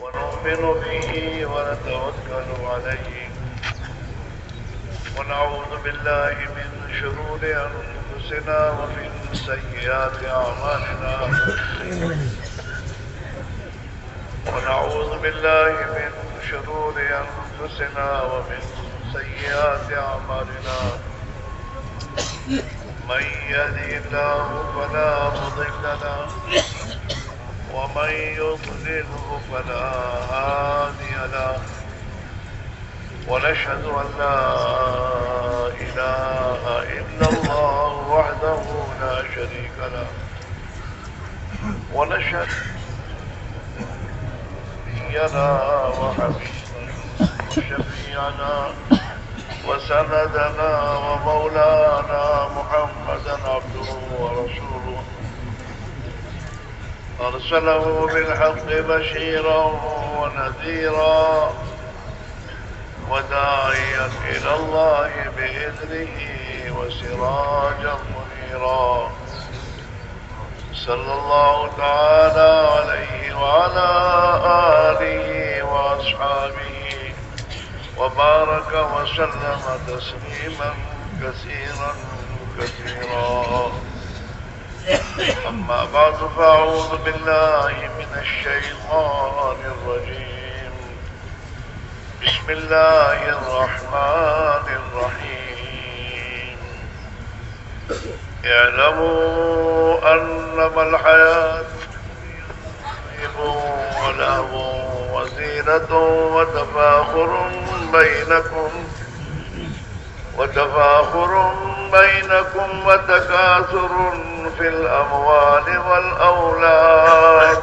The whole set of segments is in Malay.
ونؤمن به ونتوكل عليه ونعوذ بالله من شرور أنفسنا ومن سيئات أعمالنا ونعوذ بالله من شرور أنفسنا ومن سيئات أعمالنا من يهده الله فلا مضل له ومن يضلله فلا هادي له ونشهد أن لا إله إلا الله وحده لا شريك له ونشهد نبينا وحبيبنا وشفيعنا وسندنا ومولانا محمدا عبده ورسوله أرسله بالحق بشيرا ونذيرا وداعيا إلى الله بإذنه وسراجا منيرا صلى الله تعالى عليه وعلى آله وأصحابه وبارك وسلم تسليما كثيرا كثيرا. أما بعد فأعوذ بالله من الشيطان الرجيم. بسم الله الرحمن الرحيم. اعلموا أنما الحياة لعب ولهو وزينة وتفاخر بينكم وتكاثر في الأموال والأولاد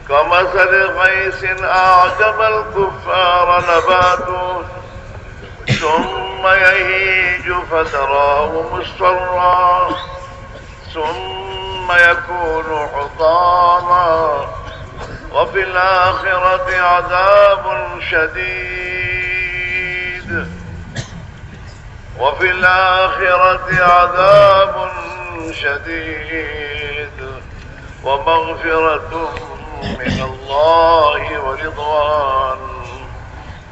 كمثل غيث أعجب الكفار نباته ثم يهيج فتراه مصفرا ثم يكون حطاما وفي الآخرة عذاب شديد ومغفرة من الله ورضوان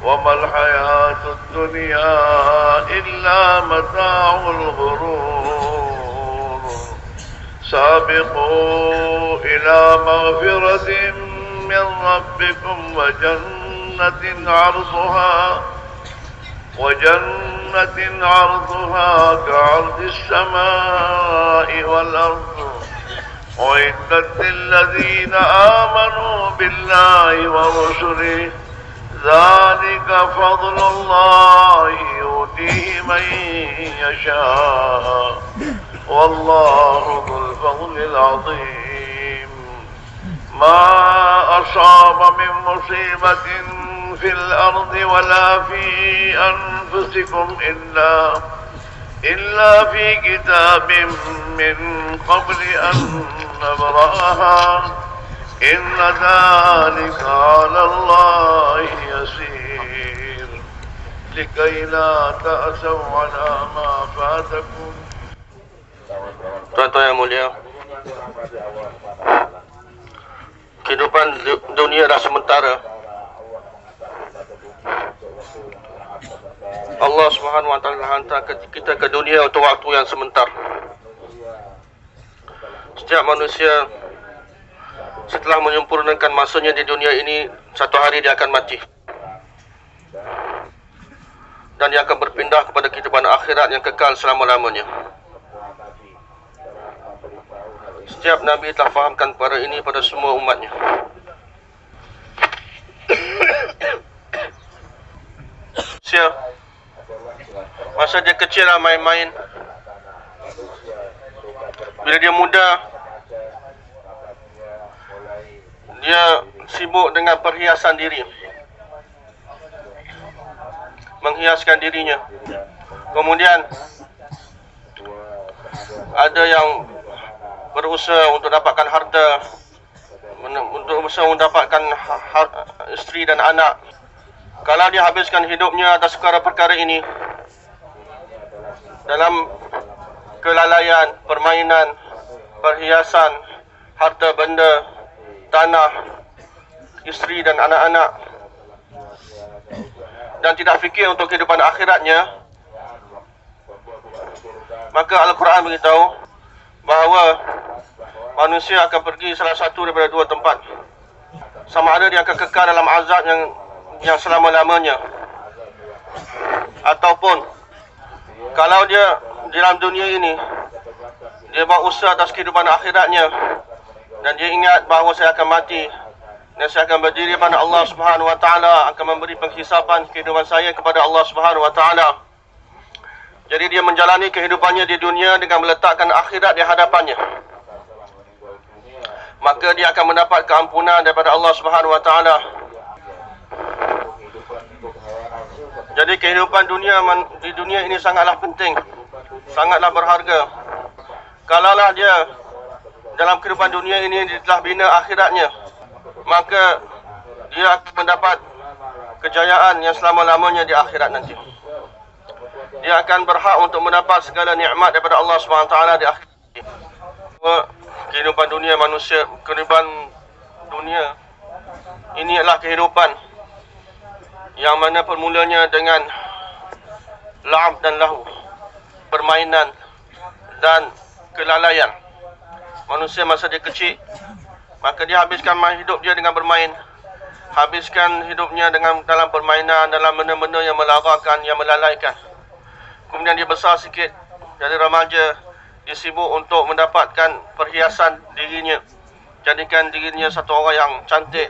وما الحياة الدنيا إلا متاع الغرور. سابقوا إلى مغفرة من ربكم وجنة عرضها كعرض السماء والأرض أعدت للذين آمنوا بالله ورسله ذلك فضل الله يؤتيه من يشاء والله ذو الفضل العظيم. ما أصاب من مصيبة في الأرض ولا في أنفسكم إلا في كتاب من قبل أن نبرأها إن ذلك على الله يسير لكي لا تأسوا على ما فاتكم. Tuan-tuan yang mulia, kehidupan dunia dah sementara. Allah Subhanahu wa taala hantar kita ke dunia untuk waktu yang sebentar. Setiap manusia setelah menyempurnakan masanya di dunia ini, satu hari dia akan mati. Dan dia akan berpindah kepada kehidupan akhirat yang kekal selama-lamanya. Setiap Nabi telah fahamkan perkara ini pada semua umatnya. Masa dia kecil lah main-main. Bila dia muda, dia sibuk dengan perhiasan diri, menghiaskan dirinya. Kemudian ada yang berusaha untuk dapatkan harta, untuk berusaha mendapatkan isteri dan anak. Kalau dia habiskan hidupnya atas perkara ini, dalam kelalaian, permainan, perhiasan, harta benda, tanah, isteri dan anak-anak, dan tidak fikir untuk kehidupan akhiratnya, maka Al-Quran beritahu bahawa manusia akan pergi salah satu daripada dua tempat. Sama ada dia akan kekal dalam azab yang selama-lamanya, ataupun kalau dia di dalam dunia ini dia buat usaha atas kehidupan akhiratnya dan dia ingat bahawa saya akan mati dan saya akan berdiri pada Allah Subhanahu wa taala, akan memberi penghisapan kehidupan saya kepada Allah Subhanahu wa taala. Jadi dia menjalani kehidupannya di dunia dengan meletakkan akhirat di hadapannya, maka dia akan mendapat keampunan daripada Allah Subhanahu wa taala. Jadi kehidupan di dunia ini sangatlah penting, sangatlah berharga. Kalaulah dia dalam kehidupan dunia ini dia telah bina akhiratnya, maka dia akan mendapat kejayaan yang selama-lamanya di akhirat nanti. Dia akan berhak untuk mendapat segala nikmat daripada Allah SWT di akhirat. Kehidupan dunia manusia, kehidupan dunia ini adalah kehidupan yang mana permulanya dengan la'ab dan lahu, permainan dan kelalaian. Manusia masa dia kecil, maka dia habiskan hidup dia dengan bermain, habiskan hidupnya dalam permainan, dalam benda-benda yang melarakan, yang melalaikan. Kemudian dia besar sikit, jadi remaja, dia sibuk untuk mendapatkan perhiasan dirinya, jadikan dirinya satu orang yang cantik.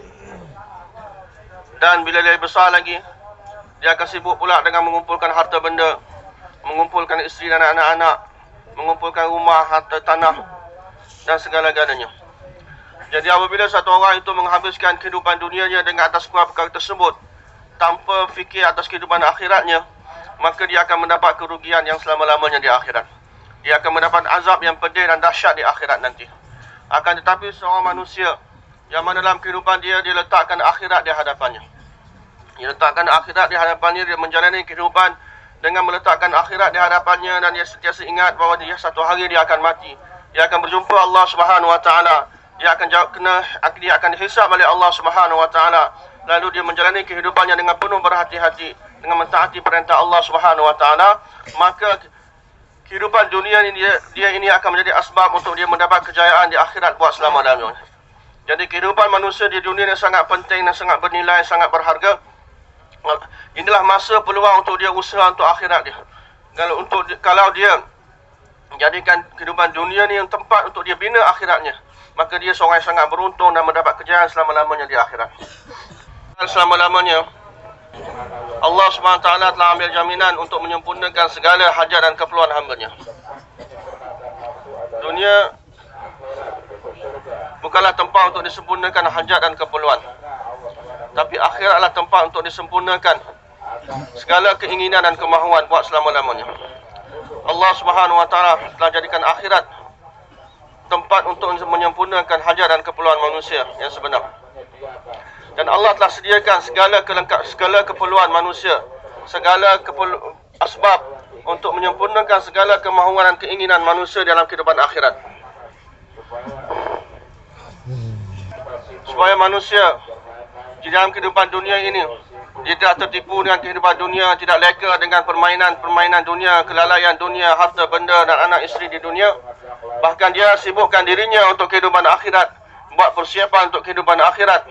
Dan bila dia besar lagi, dia akan sibuk pula dengan mengumpulkan harta benda, mengumpulkan isteri dan anak-anak, mengumpulkan rumah, harta tanah dan segala-galanya. Jadi apabila satu orang itu menghabiskan kehidupan dunianya dengan atas perkara tersebut tanpa fikir atas kehidupan akhiratnya, maka dia akan mendapat kerugian yang selama-lamanya di akhirat. Dia akan mendapat azab yang pedih dan dahsyat di akhirat nanti. Akan tetapi seorang manusia yang mana dalam kehidupan dia letakkan akhirat di hadapannya, dia letakkan akhirat di hadapannya, dia menjalani kehidupan dengan meletakkan akhirat di hadapannya, dan dia sentiasa ingat bahawa dia satu hari dia akan mati, dia akan berjumpa Allah Subhanahu wa taala, dia akan dihisab oleh Allah Subhanahu wa taala. Lalu dia menjalani kehidupannya dengan penuh berhati-hati, dengan mentaati perintah Allah Subhanahu wa taala, maka kehidupan dunia ini dia ini akan menjadi asbab untuk dia mendapat kejayaan di akhirat buat selama-lamanya. Jadi kehidupan manusia di dunia ini sangat penting dan sangat bernilai, sangat berharga. Inilah masa peluang untuk dia usaha untuk akhirat dia. Kalau dia menjadikan kehidupan dunia ni yang tempat untuk dia bina akhiratnya, maka dia seorang yang sangat beruntung dan mendapat kejayaan selama-lamanya di akhirat. Dan selama-lamanya Allah SWT telah ambil jaminan untuk menyempurnakan segala hajat dan keperluan hamba-Nya. Dunia bukanlah tempat untuk disempurnakan hajat dan keperluan, tapi akhirat adalah tempat untuk disempurnakan segala keinginan dan kemahuan buat selama-lamanya. Allah Subhanahu wa taala telah jadikan akhirat tempat untuk menyempurnakan hajat dan keperluan manusia yang sebenar. Dan Allah telah sediakan segala keperluan manusia, segala asbab untuk menyempurnakan segala kemahuan dan keinginan manusia dalam kehidupan akhirat. Supaya manusia di dalam kehidupan dunia ini dia tidak tertipu dengan kehidupan dunia, tidak leka dengan permainan dunia, kelalaian dunia, harta benda dan anak isteri di dunia. Bahkan dia sibukkan dirinya untuk kehidupan akhirat, buat persiapan untuk kehidupan akhirat,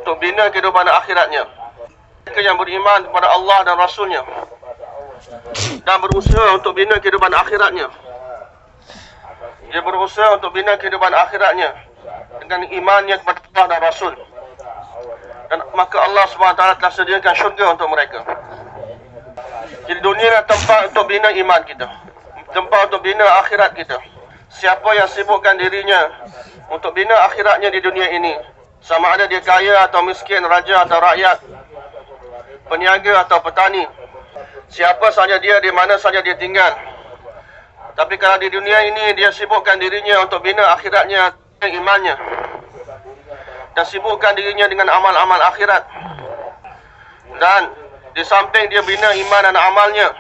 untuk bina kehidupan akhiratnya. Mereka yang beriman kepada Allah dan Rasulnya dan berusaha untuk bina kehidupan akhiratnya, dia berusaha untuk bina kehidupan akhiratnya dengan imannya kepada Allah dan Rasul. Dan maka Allah SWT telah sediakan syurga untuk mereka. Jadi dunia adalah tempat untuk bina iman kita, tempat untuk bina akhirat kita. Siapa yang sibukkan dirinya untuk bina akhiratnya di dunia ini, sama ada dia kaya atau miskin, raja atau rakyat, peniaga atau petani, siapa saja dia, di mana saja dia tinggal, tapi kalau di dunia ini dia sibukkan dirinya untuk bina akhiratnya, imannya, dan sibukkan dirinya dengan amal-amal akhirat, dan di samping dia bina iman dan amalnya,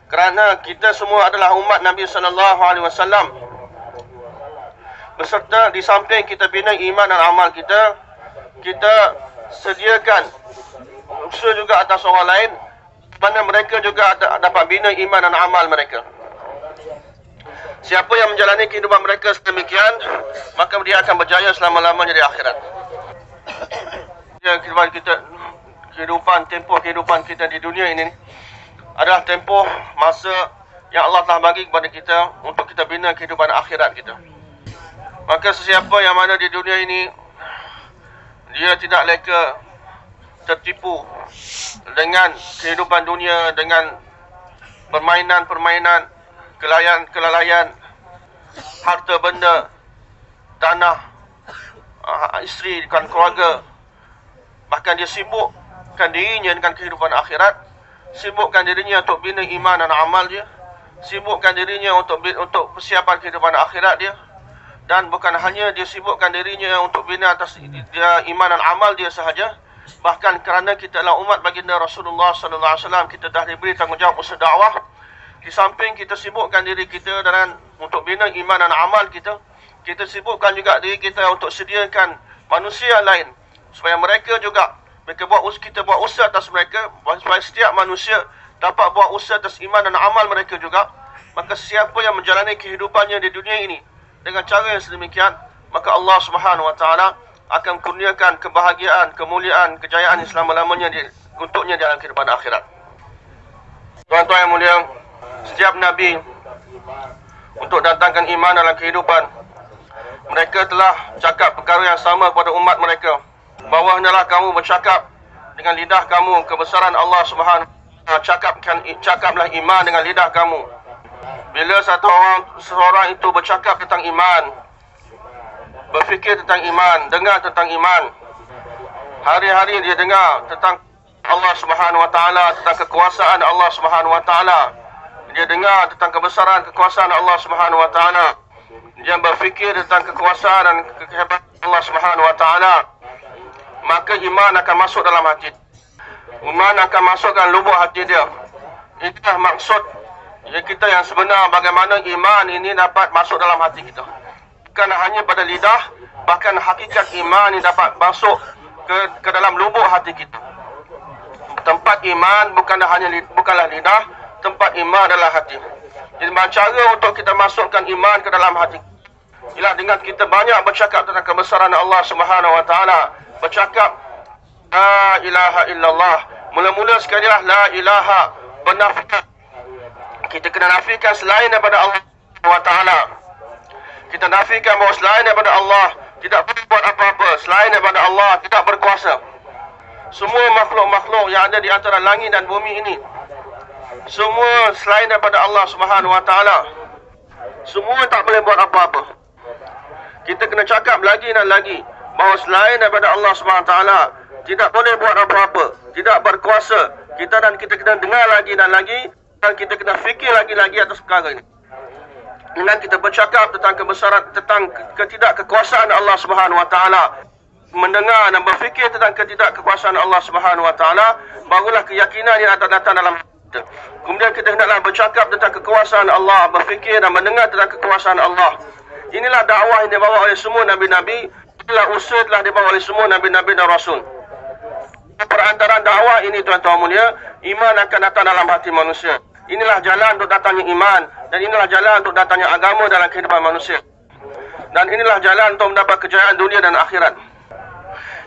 kerana kita semua adalah umat Nabi SAW, beserta di samping kita bina iman dan amal kita, kita sediakan usaha juga atas orang lain, mana mereka juga dapat bina iman dan amal mereka. Siapa yang menjalani kehidupan mereka sedemikian, maka dia akan berjaya selama-lamanya di akhirat. Tempoh kehidupan kita di dunia ini adalah tempoh masa yang Allah telah bagi kepada kita untuk kita bina kehidupan akhirat kita. Maka sesiapa yang mana di dunia ini dia tidak leka tertipu dengan kehidupan dunia, dengan permainan-permainan, kelalaian, harta benda, tanah, isteri dan keluarga. Bahkan dia sibukkan dirinya dengan kehidupan akhirat, sibukkan dirinya untuk bina iman dan amal dia, sibukkan dirinya untuk persiapan kehidupan akhirat dia. Dan bukan hanya dia sibukkan dirinya untuk bina atas dia iman dan amal dia sahaja, bahkan kerana kita adalah umat baginda Rasulullah sallallahu alaihi wasallam, kita dah diberi tanggungjawab usaha dakwah. Di samping kita sibukkan diri kita dengan untuk bina iman dan amal kita, kita sibukkan juga diri kita untuk sediakan manusia lain supaya mereka juga kita buat usaha atas mereka, supaya setiap manusia dapat buat usaha atas iman dan amal mereka juga. Maka siapa yang menjalani kehidupannya di dunia ini dengan cara yang sedemikian, maka Allah Subhanahu wa taala akan kurniakan kebahagiaan, kemuliaan, kejayaan selama-lamanya untuknya dalam kehidupan akhirat. Tuan-tuan yang mulia, setiap nabi untuk datangkan iman dalam kehidupan, mereka telah cakap perkara yang sama kepada umat mereka, bahawa hendaklah kamu bercakap dengan lidah kamu kebesaran Allah Subhanahu wa taala, cakaplah iman dengan lidah kamu. Bila seseorang itu bercakap tentang iman, berfikir tentang iman, dengar tentang iman, hari-hari dia dengar tentang Allah Subhanahu wa taala, tentang kekuasaan Allah Subhanahu wa taala, dia dengar tentang kebesaran kekuasaan Allah Subhanahu wa taala, dia berfikir tentang kekuasaan dan kehebatan Allah Subhanahu wa taala, maka iman akan masuk dalam hati. Iman akan masuk dalam lubuk hati dia. Itulah maksud kita yang sebenar, bagaimana iman ini dapat masuk dalam hati kita. Bukan hanya pada lidah, bahkan hakikat iman ini dapat masuk ke dalam lubuk hati kita. Tempat iman bukanlah lidah, tempat iman adalah hati. Jadi cara untuk kita masukkan iman ke dalam hati ialah dengan kita banyak bercakap tentang kebesaran Allah Subhanahu wa taala, bercakap la ilaha illallah. Mula-mula sekali lah la ilaha, bernafikan. Kita kena nafikan selain daripada Allah Subhanahu wa taala. Kita nafikan bahawa selain daripada Allah tidak boleh buat apa-apa, selain daripada Allah tidak berkuasa. Semua makhluk-makhluk yang ada di antara langit dan bumi ini, semua selain daripada Allah Subhanahu wa taala, semua tak boleh buat apa-apa. Kita kena cakap lagi dan lagi bahawa selain daripada Allah Subhanahu wa taala tidak boleh buat apa-apa, tidak berkuasa. Kita kena dengar lagi dan lagi, dan kita kena fikir lagi-lagi atas perkara ini. Dengan kita bercakap tentang kebesaran, tentang ketidakkekuasaan Allah Subhanahu wa taala, mendengar dan berfikir tentang ketidakkekuasaan Allah Subhanahu wa taala, barulah keyakinan yang akan datang dalam kita. Kemudian kita hendaklah bercakap tentang kekuasaan Allah, berfikir dan mendengar tentang kekuasaan Allah. Inilah dakwah yang dibawa oleh semua nabi-nabi, inilah usaha telah dibawa oleh semua nabi-nabi dan rasul. Perantaraan dakwah ini, tuan-tuan mulia, iman akan datang dalam hati manusia. Inilah jalan untuk datangnya iman, dan inilah jalan untuk datangnya agama dalam kehidupan manusia. Dan inilah jalan untuk mendapat kejayaan dunia dan akhirat.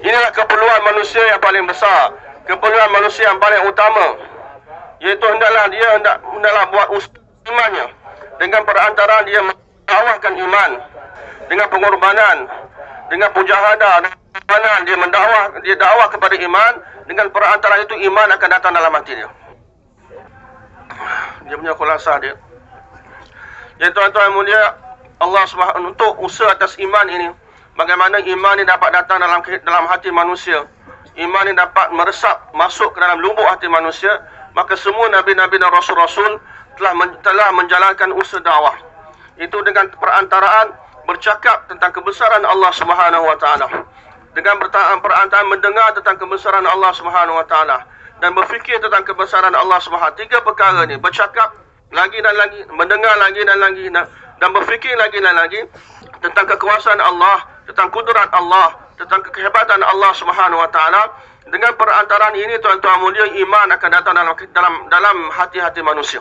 Inilah keperluan manusia yang paling besar, keperluan manusia yang paling utama, iaitu hendaklah buat usaha imannya dengan perantaraan dia mendakwahkan iman, dengan pengorbanan, dengan mujahadah, dia dakwah kepada iman. Dengan perantaraan itu iman akan datang dalam hati dia. Dia punya khulasa dia. Jadi tuan-tuan mulia, Allah Subhanahu untuk usaha atas iman ini, bagaimana iman ini dapat datang dalam hati manusia, iman ini dapat meresap masuk ke dalam lubuk hati manusia, maka semua nabi-nabi dan rasul-rasul telah menjalankan usaha dakwah. Itu dengan perantaraan bercakap tentang kebesaran Allah Subhanahu wa taala, dengan perantaraan mendengar tentang kebesaran Allah Subhanahu wa taala, dan berfikir tentang kebesaran Allah Subhanahu. Tiga perkara ni, bercakap lagi dan lagi, mendengar lagi dan lagi, dan berfikir lagi dan lagi tentang kekuasaan Allah, tentang kudrat Allah, tentang kehebatan Allah Subhanahu wa taala. Dengan perantaraan ini tuan-tuan mulia, iman akan datang dalam hati-hati manusia.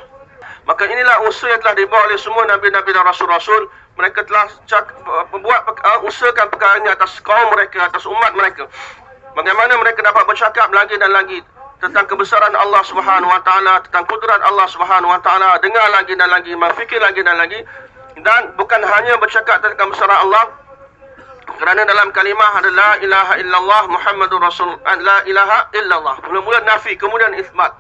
Maka inilah usaha yang telah dibawa oleh semua nabi-nabi dan rasul-rasul. Mereka telah usahakan perkara ini atas kaum mereka, atas umat mereka. Bagaimana mereka dapat bercakap lagi dan lagi tentang kebesaran Allah Subhanahu wa taala, tentang kudrat Allah Subhanahu wa taala, dengar lagi dan lagi, berfikir lagi dan lagi. Dan bukan hanya bercakap tentang kebesaran Allah, kerana dalam kalimah ada la ilaha illallah Muhammadur Rasul, la ilaha illallah. Mula-mula nafi, kemudian isbat.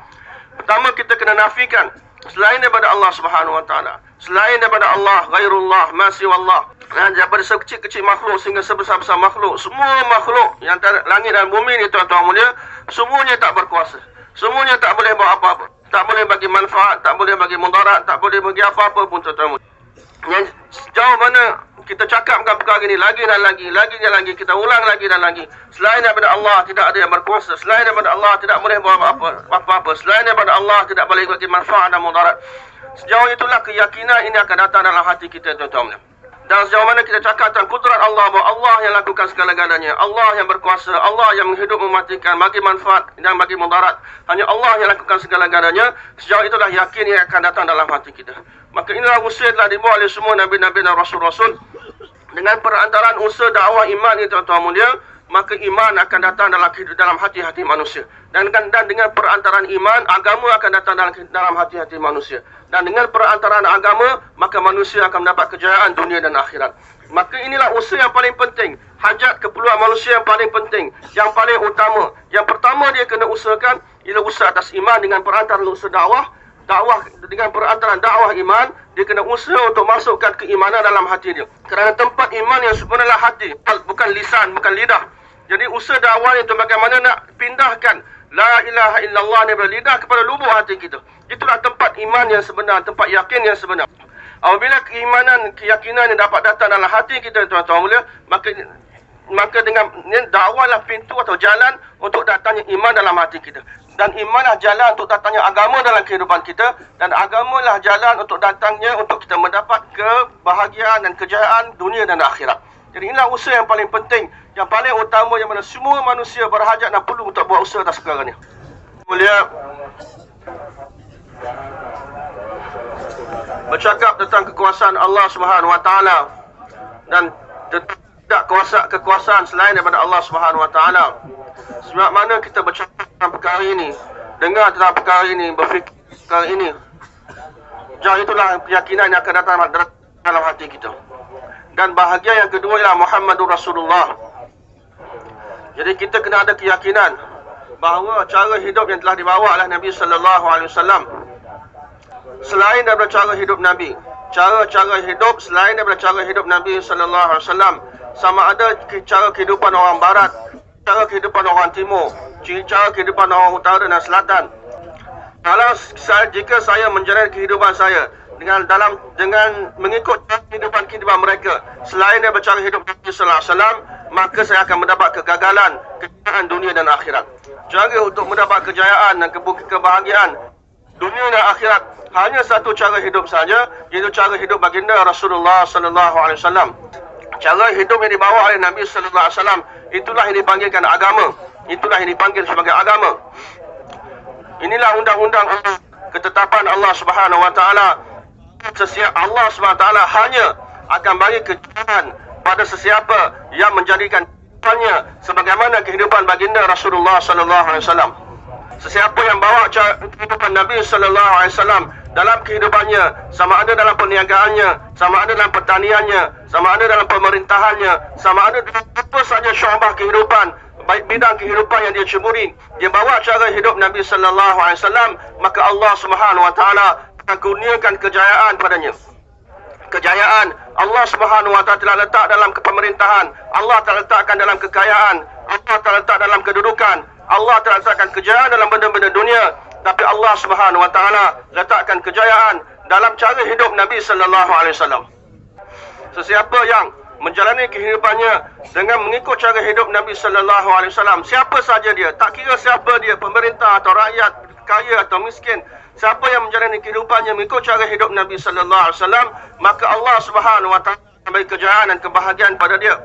Pertama kita kena nafikan selain daripada Allah Subhanahu wa taala, selain daripada Allah, ghairullah, ma siwallah. Dan daripada sekecil-kecil makhluk sehingga sebesar-besar makhluk, semua makhluk yang antara langit dan bumi ni tuan-tuan mulia, semuanya tak berkuasa. Semuanya tak boleh buat apa-apa. Tak boleh bagi manfaat, tak boleh bagi mudarat, tak boleh bagi apa-apa pun tuan-tuan mulia. Yang sejauh mana kita cakapkan perkara ini lagi dan lagi, kita ulang lagi dan lagi. Selain daripada Allah tidak ada yang berkuasa. Selain daripada Allah tidak boleh buat apa-apa. Selain daripada Allah tidak boleh bagi manfaat dan mudarat. Sejauh itulah keyakinan ini akan datang dalam hati kita tuan-tuan. Dan sejauh mana kita cakap tentang kudrat Allah, bahawa Allah yang lakukan segala-galanya, Allah yang berkuasa, Allah yang menghidup mematikan, bagi manfaat dan bagi mudarat, hanya Allah yang lakukan segala-galanya. Sejauh itulah yakin yang akan datang dalam hati kita. Maka inilah usaha telah dibawa oleh semua nabi-nabi dan rasul-rasul. Dengan perantaraan usaha dakwah iman ini tuan-tuan mulia, maka iman akan datang dalam hati-hati manusia. Dan dengan perantaraan iman, agama akan datang dalam hati-hati manusia. Dan dengan perantaraan agama, maka manusia akan mendapat kejayaan dunia dan akhirat. Maka inilah usaha yang paling penting. Hajat keperluan manusia yang paling penting, yang paling utama. Yang pertama dia kena usahakan ialah usaha atas iman dengan perantaraan usaha dakwah. Dengan perantaraan dakwah iman, dia kena usaha untuk masukkan keimanan dalam hati dia. Kerana tempat iman yang sebenarnya hati, bukan lisan, bukan lidah. Jadi usaha dakwah itu bagaimana nak pindahkan la ilaha illallah daripada lidah kepada lubuk hati kita. Itulah tempat iman yang sebenar, tempat yakin yang sebenar. Apabila keyakinan yang dapat datang dalam hati kita tuan-tuan mulia, maka dengan dakwahlah pintu atau jalan untuk datangnya iman dalam hati kita. Dan imanlah jalan untuk datangnya agama dalam kehidupan kita. Dan agamalah jalan untuk datangnya, untuk kita mendapat kebahagiaan dan kejayaan dunia dan akhirat. Jadi inilah usaha yang paling penting, yang paling utama, yang mana semua manusia berhajat dan perlu untuk buat usaha atas perkara ni. Mulia, bercakap tentang kekuasaan Allah Subhanahu wa taala dan tidak kekuasaan selain daripada Allah Subhanahu wa taala. Sebab mana kita bercakap tentang perkara ini, dengar tentang perkara ini, berfikir perkara ini, jauh itulah keyakinan yang akan datang dalam hati kita. Dan bahagian yang kedua ialah Muhammadur Rasulullah. Jadi kita kena ada keyakinan bahawa cara hidup yang telah dibawa oleh Nabi sallallahu alaihi wasallam, selain daripada cara hidup Nabi, cara hidup selain daripada cara hidup Nabi sallallahu alaihi wasallam, sama ada cara kehidupan orang barat, cara kehidupan orang timur, cara kehidupan orang utara dan selatan. Jika saya menjalani kehidupan saya dengan mengikut kehidupan mereka selain daripada cara hidup Nabi sallallahu alaihi wasallam, maka saya akan mendapat kegagalan, kejayaan dunia dan akhirat. Cara untuk mendapat kejayaan dan kebahagiaan dunia dan akhirat hanya satu cara hidup saja, iaitu cara hidup baginda Rasulullah sallallahu alaihi wasallam. Cara hidup yang dibawa oleh Nabi sallallahu alaihi wasallam, itulah yang dipanggilkan agama. Itulah yang dipanggil sebagai agama. Inilah undang-undang ketetapan Allah Subhanahu wa taala. Allah Subhanahu wa taala hanya akan bagi kejayaan pada sesiapa yang menjadikan sebagaimana kehidupan baginda Rasulullah sallallahu alaihi wasallam. Sesiapa yang bawa kehidupan Nabi sallallahu alaihi wasallam dalam kehidupannya, sama ada dalam perniagaannya, sama ada dalam pertaniannya, sama ada dalam pemerintahannya, sama ada dalam apa saja syu'bah kehidupan, baik bidang kehidupan yang dia ceburi, dia bawa cara hidup Nabi sallallahu alaihi wasallam, maka Allah Subhanahu wa taala akan kurniakan kejayaan padanya. Kejayaan Allah Subhanahu wa taala telah letak dalam kepemerintahan, Allah telah letakkan dalam kekayaan, Allah telah letak dalam kedudukan, Allah telah letakkan kejayaan dalam benda-benda dunia. Tapi Allah Subhanahu wa taala letakkan kejayaan dalam cara hidup Nabi sallallahu alaihi wasallam. Sesiapa yang menjalani kehidupannya dengan mengikut cara hidup Nabi sallallahu alaihi wasallam, siapa saja dia, tak kira siapa dia, pemerintah atau rakyat, kaya atau miskin, siapa yang menjalani kehidupannya mengikut cara hidup Nabi sallallahu alaihi wasallam, maka Allah Subhanahu wa taala memberi kejayaan dan kebahagiaan pada dia.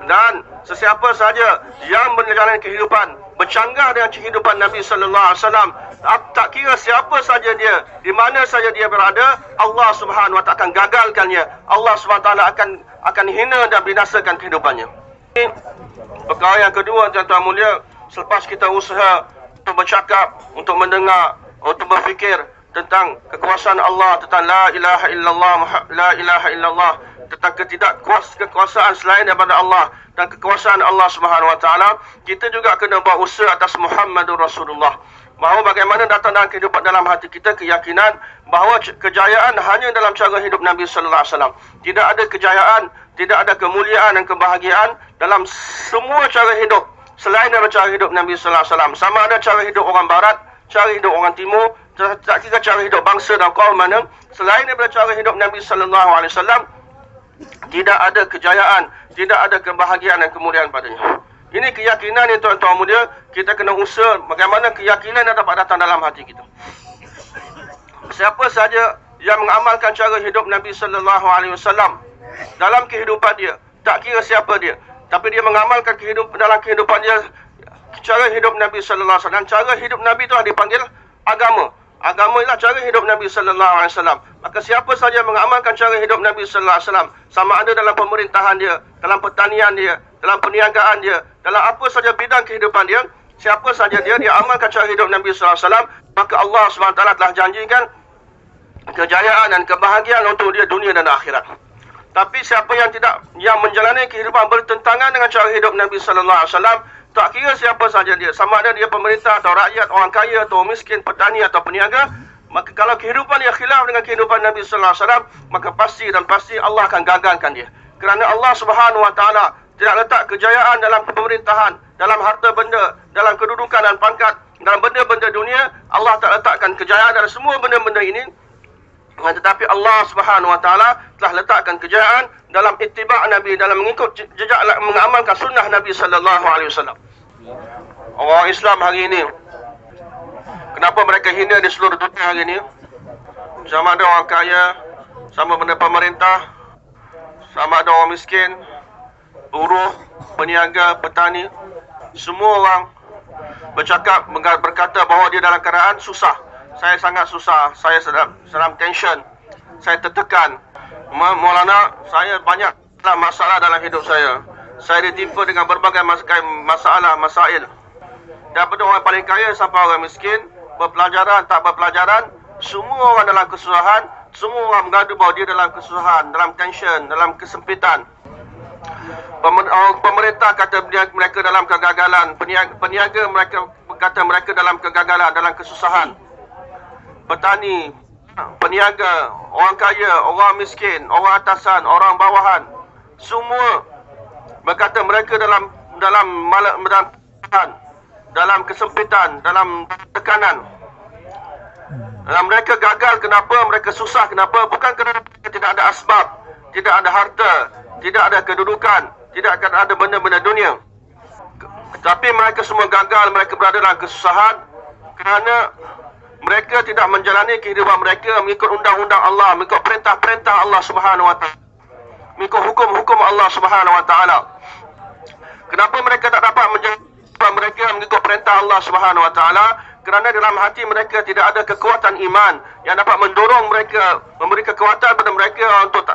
Dan sesiapa saja yang menjalani kehidupan bercanggah dengan kehidupan Nabi sallallahu alaihi wasallam, tak kira siapa saja dia, di mana saja dia berada, Allah Subhanahu wa taala akan gagalkannya. Allah Subhanahu wa taala akan hina dan binasakan kehidupannya. Perkara yang kedua, tuan-tuan mulia, selepas kita usaha untuk bercakap, untuk mendengar, untuk berfikir tentang kekuasaan Allah, tentang la ilaha illallah, tentang kekuasaan selain daripada Allah dan kekuasaan Allah Subhanahu wa taala, kita juga kena buat usaha atas Muhammadur Rasulullah. Bahawa bagaimana datang dalam kehidupan dalam hati kita keyakinan bahawa kejayaan hanya dalam cara hidup Nabi sallallahu alaihi wasallam. Tidak ada kejayaan, tidak ada kemuliaan dan kebahagiaan dalam semua cara hidup selain daripada cara hidup Nabi sallallahu alaihi wasallam. Sama ada cara hidup orang barat, cara hidup orang timur, tak kira cara hidup bangsa dan kaum mana, selain daripada cara hidup Nabi sallallahu alaihi wasallam, tidak ada kejayaan, tidak ada kebahagiaan dan kemuliaan padanya. Ini keyakinan yang tuan-tuan mulia, kita kena usaha bagaimana keyakinan yang dapat datang dalam hati kita. Siapa saja yang mengamalkan cara hidup Nabi sallallahu alaihi wasallam dalam kehidupan dia, tak kira siapa dia, tapi dia mengamalkan dalam kehidupan dia cara hidup Nabi sallallahu alaihi wasallam. Cara hidup Nabi itu dipanggil agama. Agama ialah cara hidup Nabi sallallahu alaihi wasallam. Maka siapa saja mengamalkan cara hidup Nabi sallallahu alaihi wasallam, sama ada dalam pemerintahan dia, dalam pertanian dia, dalam perniagaan dia, dalam apa saja bidang kehidupan dia, siapa saja dia amalkan cara hidup Nabi sallallahu alaihi wasallam, maka Allah SWT telah janjikan kejayaan dan kebahagiaan untuk dia dunia dan akhirat. Tapi siapa yang menjalani kehidupan bertentangan dengan cara hidup Nabi sallallahu alaihi wasallam, tak kira siapa saja dia, sama ada dia pemerintah atau rakyat, orang kaya atau miskin, petani atau peniaga, maka kalau kehidupan dia khilaf dengan kehidupan Nabi sallallahu alaihi wasallam, maka pasti Allah akan gagalkan dia. Kerana Allah Subhanahu wa taala tidak letak kejayaan dalam pemerintahan, dalam harta benda, dalam kedudukan dan pangkat, dalam benda-benda dunia. Allah tak letakkan kejayaan dalam semua benda-benda ini. Tetapi Allah Subhanahu wa taala telah letakkan kejayaan dalam ittiba' Nabi, dalam mengikut jejak, mengamalkan sunnah Nabi sallallahu alaihi wasallam. Orang Islam hari ini, kenapa mereka hina di seluruh dunia hari ini? Sama ada orang kaya, sama ada pemerintah, sama ada orang miskin, buruh, peniaga, petani, semua orang berkata bahawa dia dalam keadaan susah. Saya sangat susah, saya sedang tension, saya tertekan. Maulana, saya banyak masalah dalam hidup saya. Saya ditimpa dengan berbagai masail. Daripada orang paling kaya sampai orang miskin, berpelajaran, tak berpelajaran, semua orang dalam kesusahan, semua orang mengadu bahawa dia dalam kesusahan, dalam tension, dalam kesempitan. Pemerintah kata mereka dalam kegagalan, peniaga mereka kata mereka dalam kegagalan, dalam kesusahan. Petani, peniaga, orang kaya, orang miskin, orang atasan, orang bawahan, semua berkata mereka dalam kesempitan, dalam tekanan. Mereka gagal. Kenapa? Mereka susah. Kenapa? Bukan kerana tidak ada asbab, tidak ada harta, tidak ada kedudukan, tidak akan ada benda-benda dunia. Tapi mereka semua gagal. Mereka berada dalam kesusahan kerana mereka tidak menjalani kehidupan mereka mengikut undang-undang Allah, mengikut perintah-perintah Allah Subhanahu wa taala, mengikut hukum-hukum Allah Subhanahu wa taala. Kenapa mereka tak dapat menjalani kehidupan mereka mengikut perintah Allah Subhanahu wa taala? Kerana dalam hati mereka tidak ada kekuatan iman yang dapat mendorong mereka, memberi kekuatan pada mereka untuk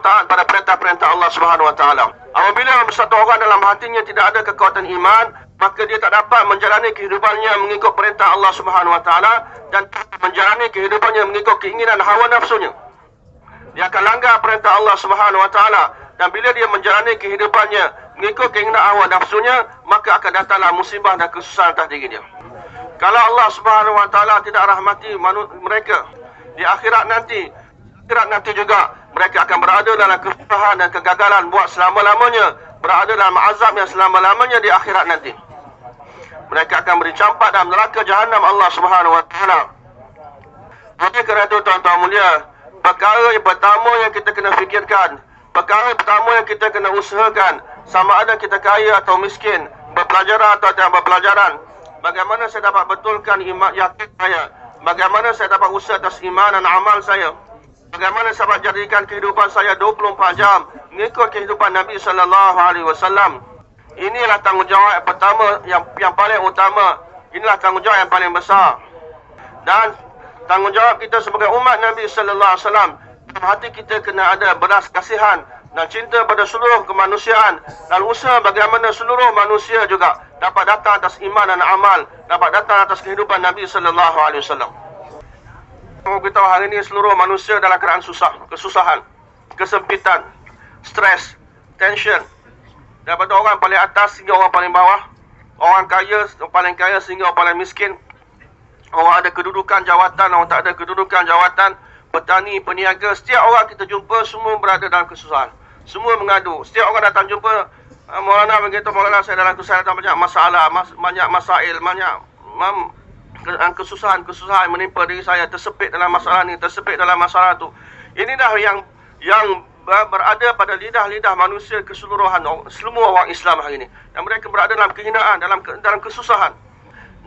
taat pada perintah-perintah Allah Subhanahu wa taala. Apabila satu orang dalam hatinya tidak ada kekuatan iman, maka dia tak dapat menjalani kehidupannya mengikut perintah Allah Subhanahu wa taala dan menjalani kehidupannya mengikut keinginan hawa nafsunya. Dia akan langgar perintah Allah Subhanahu wa taala, dan bila dia menjalani kehidupannya mengikut keinginan hawa nafsunya, maka akan datanglah musibah dan kesusahan atas diri dia. Kalau Allah Subhanahu wa taala tidak rahmati mereka di akhirat nanti juga mereka akan berada dalam kesusahan dan kegagalan buat selama-lamanya, berada dalam azab yang selama-lamanya di akhirat nanti. Mereka akan dicampak dalam neraka Jahannam Allah Subhanahu wa taala. Oleh kerana itu tuan-tuan mulia, perkara yang pertama yang kita kena fikirkan, perkara yang pertama yang kita kena usahakan, sama ada kita kaya atau miskin, berpelajaran atau tidak berpelajaran, bagaimana saya dapat betulkan iman yakin saya, bagaimana saya dapat usaha atas iman dan amal saya, Bagaimana sahabat jadikan kehidupan saya 24 jam mengikut kehidupan Nabi sallallahu alaihi wasallam. Inilah tanggungjawab yang pertama, yang paling utama. Inilah tanggungjawab yang paling besar. Dan tanggungjawab kita sebagai umat Nabi sallallahu alaihi wasallam, dalam hati kita kena ada belas kasihan dan cinta pada seluruh kemanusiaan, dan usaha bagaimana seluruh manusia juga dapat datang atas iman dan amal, dapat datang atas kehidupan Nabi sallallahu alaihi wasallam. Kita hari ini seluruh manusia dalam keadaan kesusahan, kesempitan, stres, tension, daripada orang paling atas hingga orang paling bawah, orang kaya, paling kaya sehingga orang paling miskin, orang ada kedudukan jawatan, orang tak ada kedudukan jawatan, petani, peniaga, setiap orang kita jumpa semua berada dalam kesusahan. Semua mengadu. Setiap orang datang jumpa, Maulana begitu, Maulana saya dalam kesusahan, banyak masalah, banyak masail, banyak kesusahan menimpa diri saya, tersepit dalam masalah ni, tersepit dalam masalah tu. Inilah yang berada pada lidah-lidah manusia keseluruhan, semua orang Islam hari ini. Dan mereka berada dalam kehinaan, dalam kesusahan.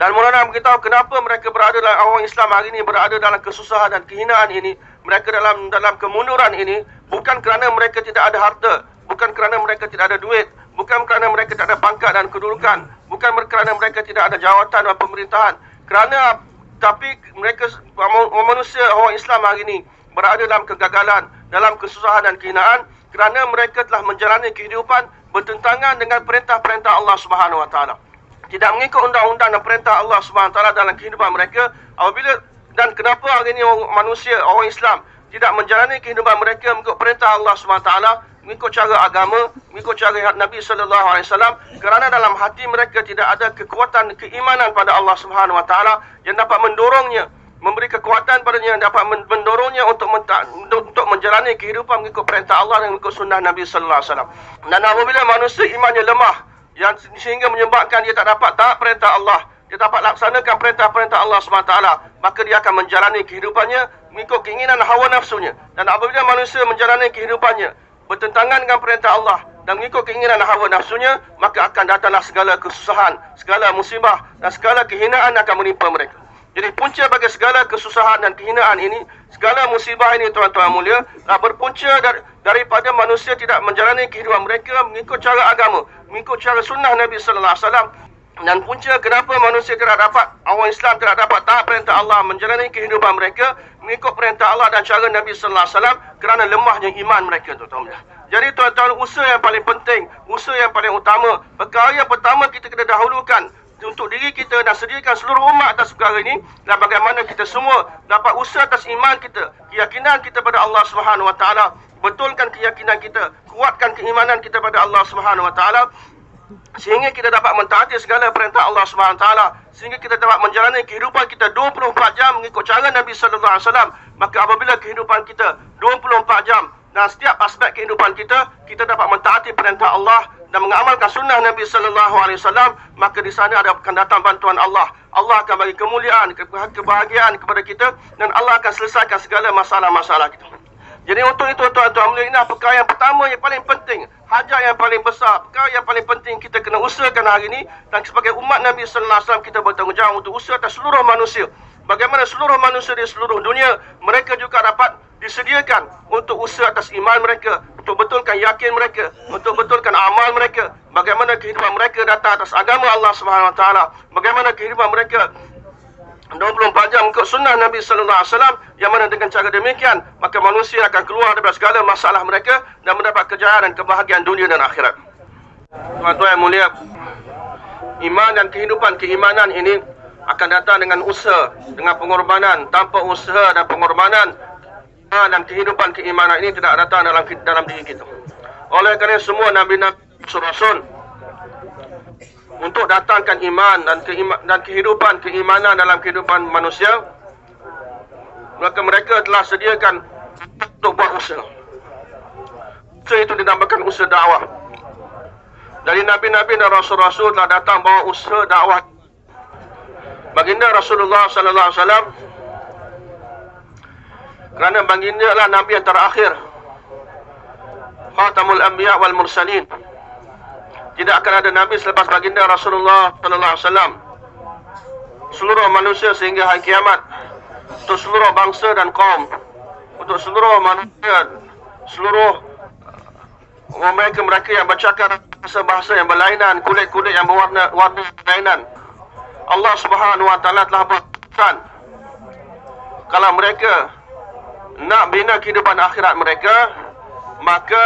Dan Maulana beritahu kenapa mereka berada dalam, orang Islam hari ini berada dalam kesusahan dan kehinaan ini, mereka dalam kemunduran ini, bukan kerana mereka tidak ada harta, bukan kerana mereka tidak ada duit, bukan kerana mereka tidak ada pangkat dan kedudukan, bukan kerana mereka tidak ada jawatan dan pemerintahan, tapi mereka manusia orang Islam hari ini berada dalam kegagalan, dalam kesusahan dan kehinaan kerana mereka telah menjalani kehidupan bertentangan dengan perintah-perintah Allah Subhanahu Wa Taala. Tidak mengikut undang-undang dan perintah Allah Subhanahu Wa Taala dalam kehidupan mereka. Dan kenapa hari ini manusia, orang Islam tidak menjalani kehidupan mereka mengikut perintah Allah SWT, mengikut cara agama, mengikut cara Nabi sallallahu alaihi wasallam, kerana dalam hati mereka tidak ada kekuatan keimanan pada Allah Subhanahu wa taala yang dapat mendorongnya, memberi kekuatan padanya, yang dapat mendorongnya untuk menjalani kehidupan mengikut perintah Allah dan mengikut sunnah Nabi sallallahu alaihi wasallam. Dan apabila manusia imannya lemah, yang sehingga menyebabkan dia tak dapat taat perintah Allah, dia dapat laksanakan perintah-perintah Allah SWT, maka dia akan menjalani kehidupannya mengikut keinginan hawa nafsunya. Dan apabila manusia menjalani kehidupannya bertentangan dengan perintah Allah dan mengikut keinginan hawa nafsunya, maka akan datanglah segala kesusahan, segala musibah dan segala kehinaan akan menimpa mereka. Jadi punca bagi segala kesusahan dan kehinaan ini, segala musibah ini tuan-tuan mulia, berpunca daripada manusia tidak menjalani kehidupan mereka mengikut cara agama, mengikut cara sunnah Nabi sallallahu alaihi wasallam. Dan punca kenapa manusia tidak dapat, orang Islam tidak dapat taat perintah Allah, menjalani kehidupan mereka mengikut perintah Allah dan cara Nabi sallallahu alaihi wasallam, kerana lemahnya iman mereka, tuan-tuan. Jadi tuan-tuan, usaha yang paling penting, usaha yang paling utama, perkara yang pertama kita kena dahulukan untuk diri kita dan sediakan seluruh umat atas perkara ini, dan bagaimana kita semua dapat usaha atas iman kita, keyakinan kita pada Allah Subhanahu wa taala, betulkan keyakinan kita, kuatkan keimanan kita pada Allah Subhanahu wa taala, sehingga kita dapat mentaati segala perintah Allah SWT, sehingga kita dapat menjalani kehidupan kita 24 jam mengikut cara Nabi sallallahu alaihi wasallam. Maka apabila kehidupan kita 24 jam dan setiap aspek kehidupan kita dapat mentaati perintah Allah dan mengamalkan sunnah Nabi sallallahu alaihi wasallam, maka di sana akan datang bantuan Allah. Allah akan bagi kemuliaan, kebahagiaan kepada kita, dan Allah akan selesaikan segala masalah-masalah kita. Jadi untuk itu tuan-tuan mulia, ini perkara yang pertama yang paling penting, hajat yang paling besar, perkara yang paling penting kita kena usahakan hari ini. Dan sebagai umat Nabi sallallahu alaihi wasallam, kita bertanggungjawab untuk usaha atas seluruh manusia. Bagaimana seluruh manusia di seluruh dunia, mereka juga dapat disediakan untuk usaha atas iman mereka, untuk betulkan yakin mereka, untuk betulkan amal mereka. Bagaimana kehidupan mereka datang atas agama Allah Subhanahu wa taala, bagaimana kehidupan mereka 24 jam mengikut sunnah Nabi sallallahu alaihi wasallam, yang mana dengan cara demikian maka manusia akan keluar daripada segala masalah mereka dan mendapat kejayaan dan kebahagiaan dunia dan akhirat. Tuan-tuan yang mulia, iman dan kehidupan keimanan ini akan datang dengan usaha, dengan pengorbanan. Tanpa usaha dan pengorbanan, dan kehidupan keimanan ini tidak datang dalam diri kita. Oleh kerana semua nabi-nabi rasul untuk datangkan iman dan kehidupan keimanan dalam kehidupan manusia, maka mereka telah sediakan untuk buat usaha. Usaha itu dinamakan usaha dakwah. Dari nabi-nabi dan rasul-rasul telah datang bawa usaha dakwah. Baginda Rasulullah sallallahu alaihi wasallam, kerana baginda adalah nabi yang terakhir, khatamul anbiya wal mursalin. Tidak akan ada nabi selepas baginda Rasulullah sallallahu alaihi wasallam. Seluruh manusia sehingga hari kiamat, untuk seluruh bangsa dan kaum, untuk seluruh manusia, seluruh mereka yang bercakap bahasa-bahasa yang berlainan, kulit-kulit yang berwarna berlainan. Allah Subhanahu wa taala telah berfirman, kalau mereka nak bina kehidupan akhirat mereka, maka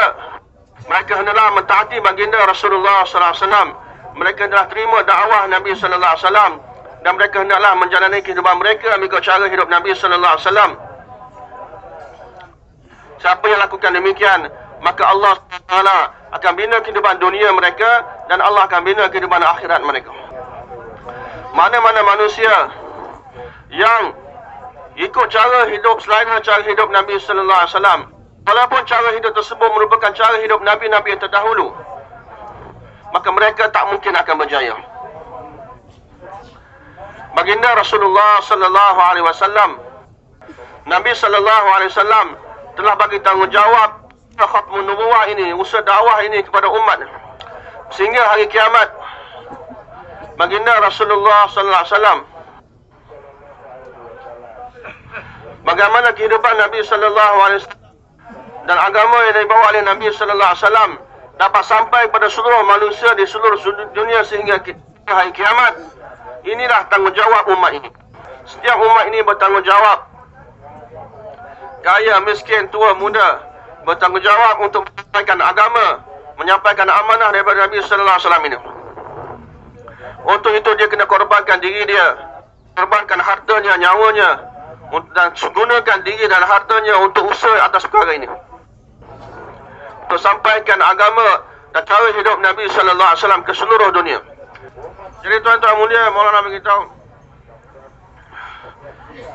mereka hendaklah mentaati baginda Rasulullah sallallahu alaihi wasallam. Mereka telah terima dakwah Nabi sallallahu alaihi wasallam dan mereka hendaklah menjalani kehidupan mereka mengikut cara hidup Nabi sallallahu alaihi wasallam. Siapa yang lakukan demikian, maka Allah Taala akan bina kehidupan dunia mereka dan Allah akan bina kehidupan akhirat mereka. Mana-mana manusia yang ikut cara hidup selain cara hidup Nabi sallallahu alaihi wasallam, walaupun cara hidup tersebut merupakan cara hidup nabi-nabi yang terdahulu, maka mereka tak mungkin akan berjaya. Baginda Rasulullah sallallahu alaihi wasallam, Nabi sallallahu alaihi wasallam telah bagi tanggungjawab khatmun nubuwah ini, usaha dakwah ini kepada umat sehingga hari kiamat. Baginda Rasulullah sallallahu alaihi wasallam, bagaimana kehidupan Nabi sallallahu alaihi wasallam dan agama yang dibawa oleh Nabi sallallahu alaihi wasallam dapat sampai pada seluruh manusia di seluruh dunia sehingga hari kiamat. Inilah tanggungjawab umat ini. Setiap umat ini bertanggungjawab. Kaya, miskin, tua, muda bertanggungjawab untuk menyampaikan agama, menyampaikan amanah daripada Nabi sallallahu alaihi wasallam ini. Untuk itu dia kena korbankan diri dia, korbankan hartanya, nyawanya, dan gunakan diri dan hartanya untuk usaha atas perkara ini, untuk sampaikan agama dan cara hidup Nabi sallallahu alaihi wasallam ke seluruh dunia. Jadi tuan-tuan mulia, Maulana beritahu,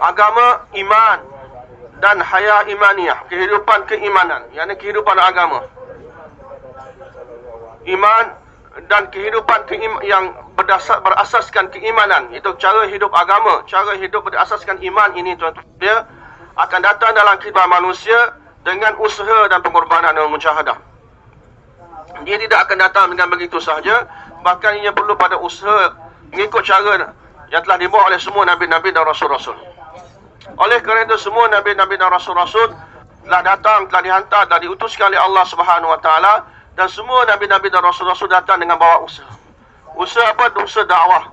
agama, iman dan haya imaniyah, kehidupan keimanan, yakni kehidupan agama. Iman dan kehidupan yang berasaskan keimanan, itu cara hidup agama, cara hidup berasaskan iman ini tuan-tuan, dia akan datang dalam kehidupan manusia dengan usaha dan pengorbanan dan musyahadah. Dia tidak akan datang dengan begitu sahaja, bahkan ia perlu pada usaha mengikut cara yang telah dibawa oleh semua nabi-nabi dan rasul-rasul. Oleh kerana itu semua nabi-nabi dan rasul-rasul telah datang, telah dihantar, telah diutuskan oleh Allah Subhanahu wa taala, dan semua nabi-nabi dan rasul-rasul datang dengan bawa usaha. Usaha apa? Usaha dakwah.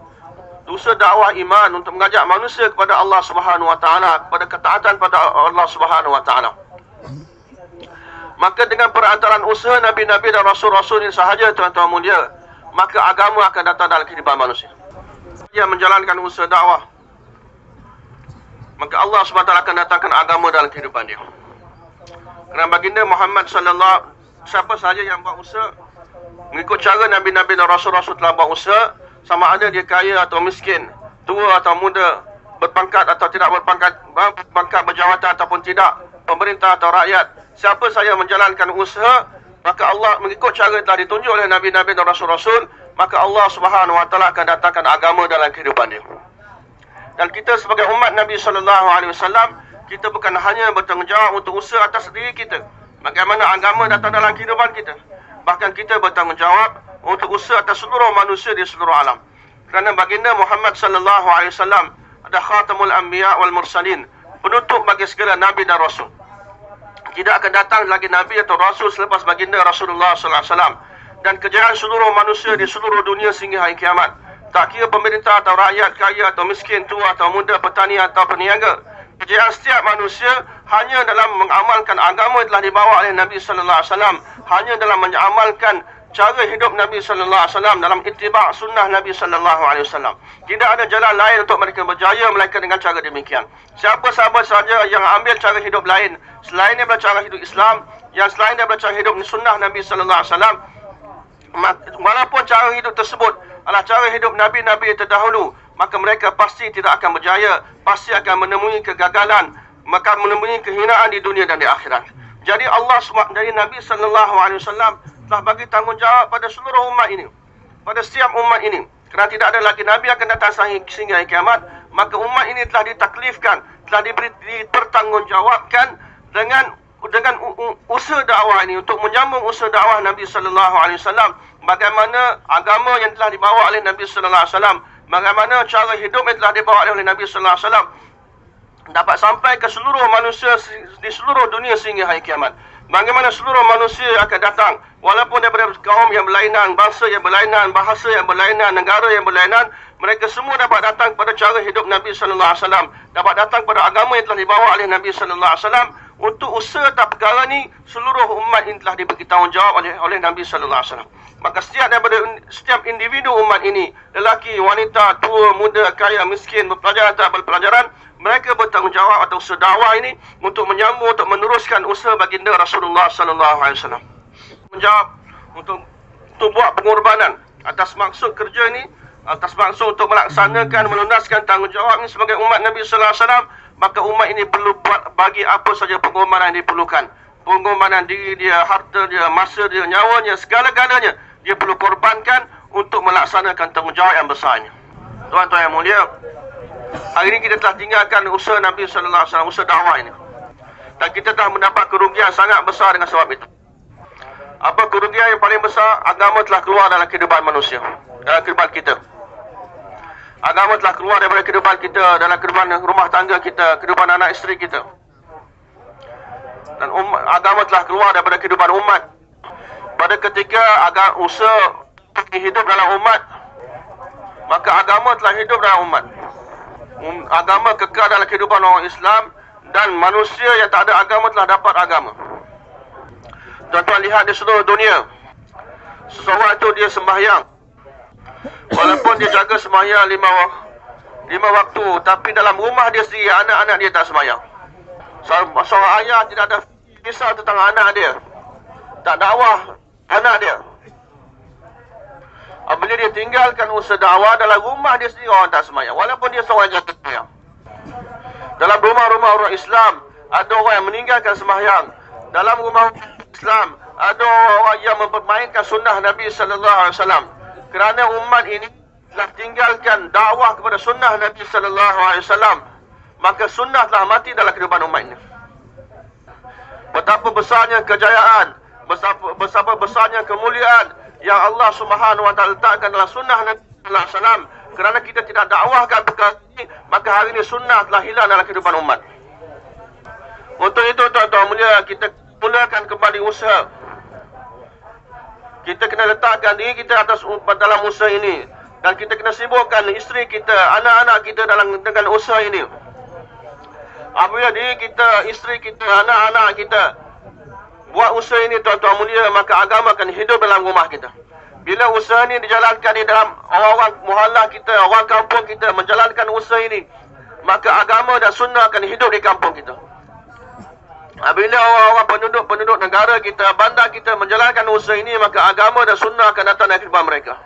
Usaha dakwah iman untuk mengajak manusia kepada Allah Subhanahu wa taala, kepada ketaatan pada Allah Subhanahu wa taala. Maka dengan perantaraan usaha nabi-nabi dan rasul-rasul ini sahaja tuan-tuan mulia, maka agama akan datang dalam kehidupan manusia. Dia menjalankan usaha dakwah, maka Allah SWT akan datangkan agama dalam kehidupan dia. Kerana baginda Muhammad sallallahu, siapa sahaja yang buat usaha mengikut cara nabi-nabi dan rasul-rasul telah buat usaha, sama ada dia kaya atau miskin, tua atau muda, berpangkat atau tidak berpangkat, berjawatan ataupun tidak, pemerintah atau rakyat, siapa sahaja menjalankan usaha, maka Allah mengikut cara yang telah ditunjuk oleh nabi-nabi dan rasul-rasul, maka Allah Subhanahu wa taala akan datangkan agama dalam kehidupan dia. Dan kita sebagai umat Nabi sallallahu alaihi wasallam, kita bukan hanya bertanggungjawab untuk usaha atas diri kita, bagaimana agama datang dalam kehidupan kita, bahkan kita bertanggungjawab untuk usaha atas seluruh manusia di seluruh alam. Kerana baginda Muhammad sallallahu alaihi wasallam ada khatamul anbiya wal mursalin, penutup bagi segala nabi dan rasul. Tidak akan datang lagi nabi atau rasul selepas baginda Rasulullah sallallahu alaihi wasallam, dan kejayaan seluruh manusia di seluruh dunia sehingga hari kiamat, tak kira pemerintah atau rakyat, kaya atau miskin, tua atau muda, petani atau peniaga, kejayaan setiap manusia hanya dalam mengamalkan agama yang telah dibawa oleh Nabi sallallahu alaihi wasallam, hanya dalam mengamalkan cara hidup Nabi sallallahu alaihi wasallam, dalam ittiba' sunnah Nabi sallallahu alaihi wasallam. Tidak ada jalan lain untuk mereka berjaya melainkan dengan cara demikian. Siapa sahabat saja yang ambil cara hidup lain selain daripada cara hidup Islam, yang selain daripada cara hidup sunnah Nabi sallallahu alaihi wasallam, walaupun cara hidup tersebut adalah cara hidup nabi-nabi terdahulu, maka mereka pasti tidak akan berjaya, pasti akan menemui kegagalan, maka menemui kehinaan di dunia dan di akhirat. Jadi Allah dari Nabi sallallahu alaihi wasallam telah bagi tanggungjawab pada seluruh umat ini, pada setiap umat ini. Kerana tidak ada lagi nabi akan datang sehingga hari kiamat, maka umat ini telah ditaklifkan, telah dipertanggungjawabkan dengan usaha dakwah ini, untuk menyambung usaha dakwah Nabi sallallahu alaihi wasallam, bagaimana agama yang telah dibawa oleh Nabi sallallahu alaihi wasallam, bagaimana cara hidup yang telah dibawa oleh Nabi sallallahu alaihi wasallam, dapat sampai ke seluruh manusia di seluruh dunia sehingga hari kiamat. Bagaimana seluruh manusia akan datang, walaupun daripada kaum yang berlainan, bangsa yang berlainan, bahasa yang berlainan, negara yang berlainan, mereka semua dapat datang pada cara hidup Nabi sallallahu alaihi wasallam, dapat datang pada agama yang telah dibawa oleh Nabi sallallahu alaihi wasallam. Untuk usaha tak perkara ni, seluruh umat ini telah diberi tanggungjawab oleh Nabi sallallahu alaihi wasallam. Maka setiap individu umat ini, lelaki, wanita, tua, muda, kaya, miskin, berpelajaran tak berpelajaran, mereka bertanggungjawab atas usaha dakwah ini untuk menyambung, untuk meneruskan usaha baginda Rasulullah sallallahu alaihi wasallam. Menjawab untuk buat pengorbanan atas maksud kerja ini, atas maksud untuk melaksanakan, melunaskan tanggungjawab ini sebagai umat Nabi sallallahu alaihi wasallam. Maka umat ini perlu buat bagi apa saja pengorbanan yang diperlukan. Pengorbanan diri dia, harta dia, masa dia, nyawanya, segala-galanya dia perlu korbankan untuk melaksanakan tanggungjawab yang besarnya. Tuan-tuan yang mulia, hari ini kita telah tinggalkan usaha Nabi sallallahu alaihi wasallam, usaha dakwah ini. Dan kita telah mendapat kerugian sangat besar dengan sebab itu. Apa kerugian yang paling besar? Agama telah keluar dalam kehidupan manusia, dalam kehidupan kita. Agama telah keluar daripada kehidupan kita, dalam kehidupan rumah tangga kita, kehidupan anak isteri kita. Dan agama telah keluar daripada kehidupan umat. Pada ketika usaha hidup dalam umat, maka agama telah hidup dalam umat. Agama kekal dalam kehidupan orang Islam, dan manusia yang tak ada agama telah dapat agama. Tuan-tuan lihat di seluruh dunia, seseorang itu dia sembahyang, walaupun dia jaga sembahyang lima waktu, tapi dalam rumah dia sendiri, anak-anak dia tak sembahyang. Seorang ayah tidak ada kisah tentang anak dia, tak dakwah anak dia. Apabila dia tinggalkan usaha dakwah, dalam rumah dia sendiri orang tak sembahyang, walaupun dia seorang jaga sembahyang. Dalam rumah-rumah orang Islam, ada orang yang meninggalkan sembahyang. Dalam rumah Islam, ada orang yang mempermainkan sunnah Nabi sallallahu alaihi wasallam. Kerana umat ini telah tinggalkan dakwah kepada sunnah Nabi sallallahu alaihi wasallam, maka sunnah telah mati dalam kehidupan umat ini. Betapa besarnya kejayaan, betapa besarnya kemuliaan yang Allah Subhanahu wa taala letakkan dalam sunnah Nabi sallallahu alaihi wasallam. Kerana kita tidak dakwahkan perkara ini, maka hari ini sunnah telah hilang dalam kehidupan umat. Untuk itu tuan-tuan mulia, kita mulakan kembali usaha. Kita kena letakkan diri kita dalam usaha ini, dan kita kena sibukkan isteri kita, anak-anak kita dengan usaha ini. Apabila diri kita, isteri kita, anak-anak kita buat usaha ini tuan-tuan mulia, maka agama akan hidup dalam rumah kita. Bila usaha ini dijalankan di dalam orang-orang muhallah kita, orang kampung kita menjalankan usaha ini, maka agama dan sunnah akan hidup di kampung kita. Apabila orang-orang penduduk negara kita, bandar kita menjalankan usaha ini, maka agama dan sunnah akan datang dari kehidupan mereka.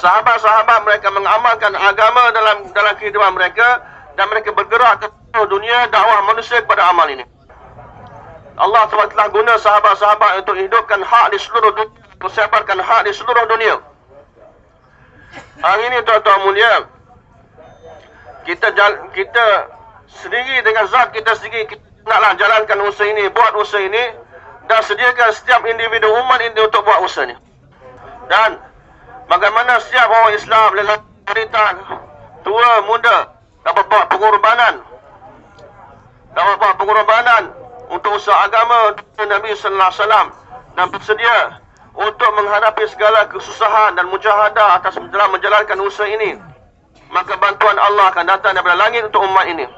Sahabat-sahabat mereka mengamalkan agama dalam kehidupan mereka, dan mereka bergerak ke seluruh dunia dakwah manusia kepada amal ini. Allah telah guna sahabat-sahabat untuk hidupkan hak di seluruh dunia, persiapkan hak di seluruh dunia. Hari ini tuan-tuan mulia, kita sendiri dengan zat kita sendiri, kita naklah jalankan usaha ini, buat usaha ini, dan sediakan setiap individu umat ini untuk buat usaha ini. Dan bagaimana setiap orang Islam, lelaki, wanita, tua, muda dapat buat pengorbanan untuk usaha agama Nabi sallallahu alaihi wasallam, dan bersedia untuk menghadapi segala kesusahan dan mujahadah atas dalam menjalankan usaha ini, maka bantuan Allah akan datang daripada langit untuk umat ini.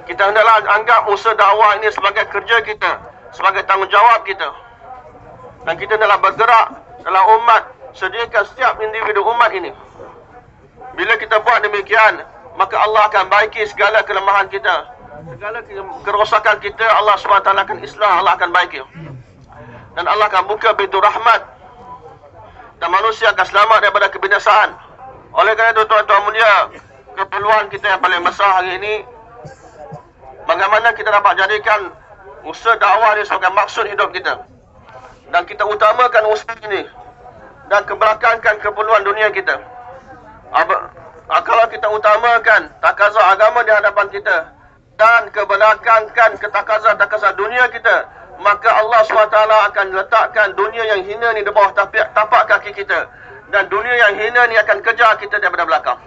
Kita hendaklah anggap usaha dakwah ini sebagai kerja kita, sebagai tanggungjawab kita. Dan kita hendaklah bergerak dalam umat, sediakan setiap individu umat ini. Bila kita buat demikian, maka Allah akan baiki segala kelemahan kita, segala kerosakan kita. Allah SWT akan islah, Allah akan baiki. Dan Allah akan buka pintu rahmat, dan manusia akan selamat daripada kebinasaan. Oleh kerana itu tuan-tuan mulia, keperluan kita yang paling besar hari ini, bagaimana kita dapat jadikan usaha dakwah ini sebagai maksud hidup kita, dan kita utamakan usaha ini dan kebelakangkan keperluan dunia kita. Kalau kita utamakan takazah agama di hadapan kita dan kebelakangkan takazah dunia kita, maka Allah SWT akan letakkan dunia yang hina ni di bawah tapak kaki kita, dan dunia yang hina ni akan kejar kita daripada belakang.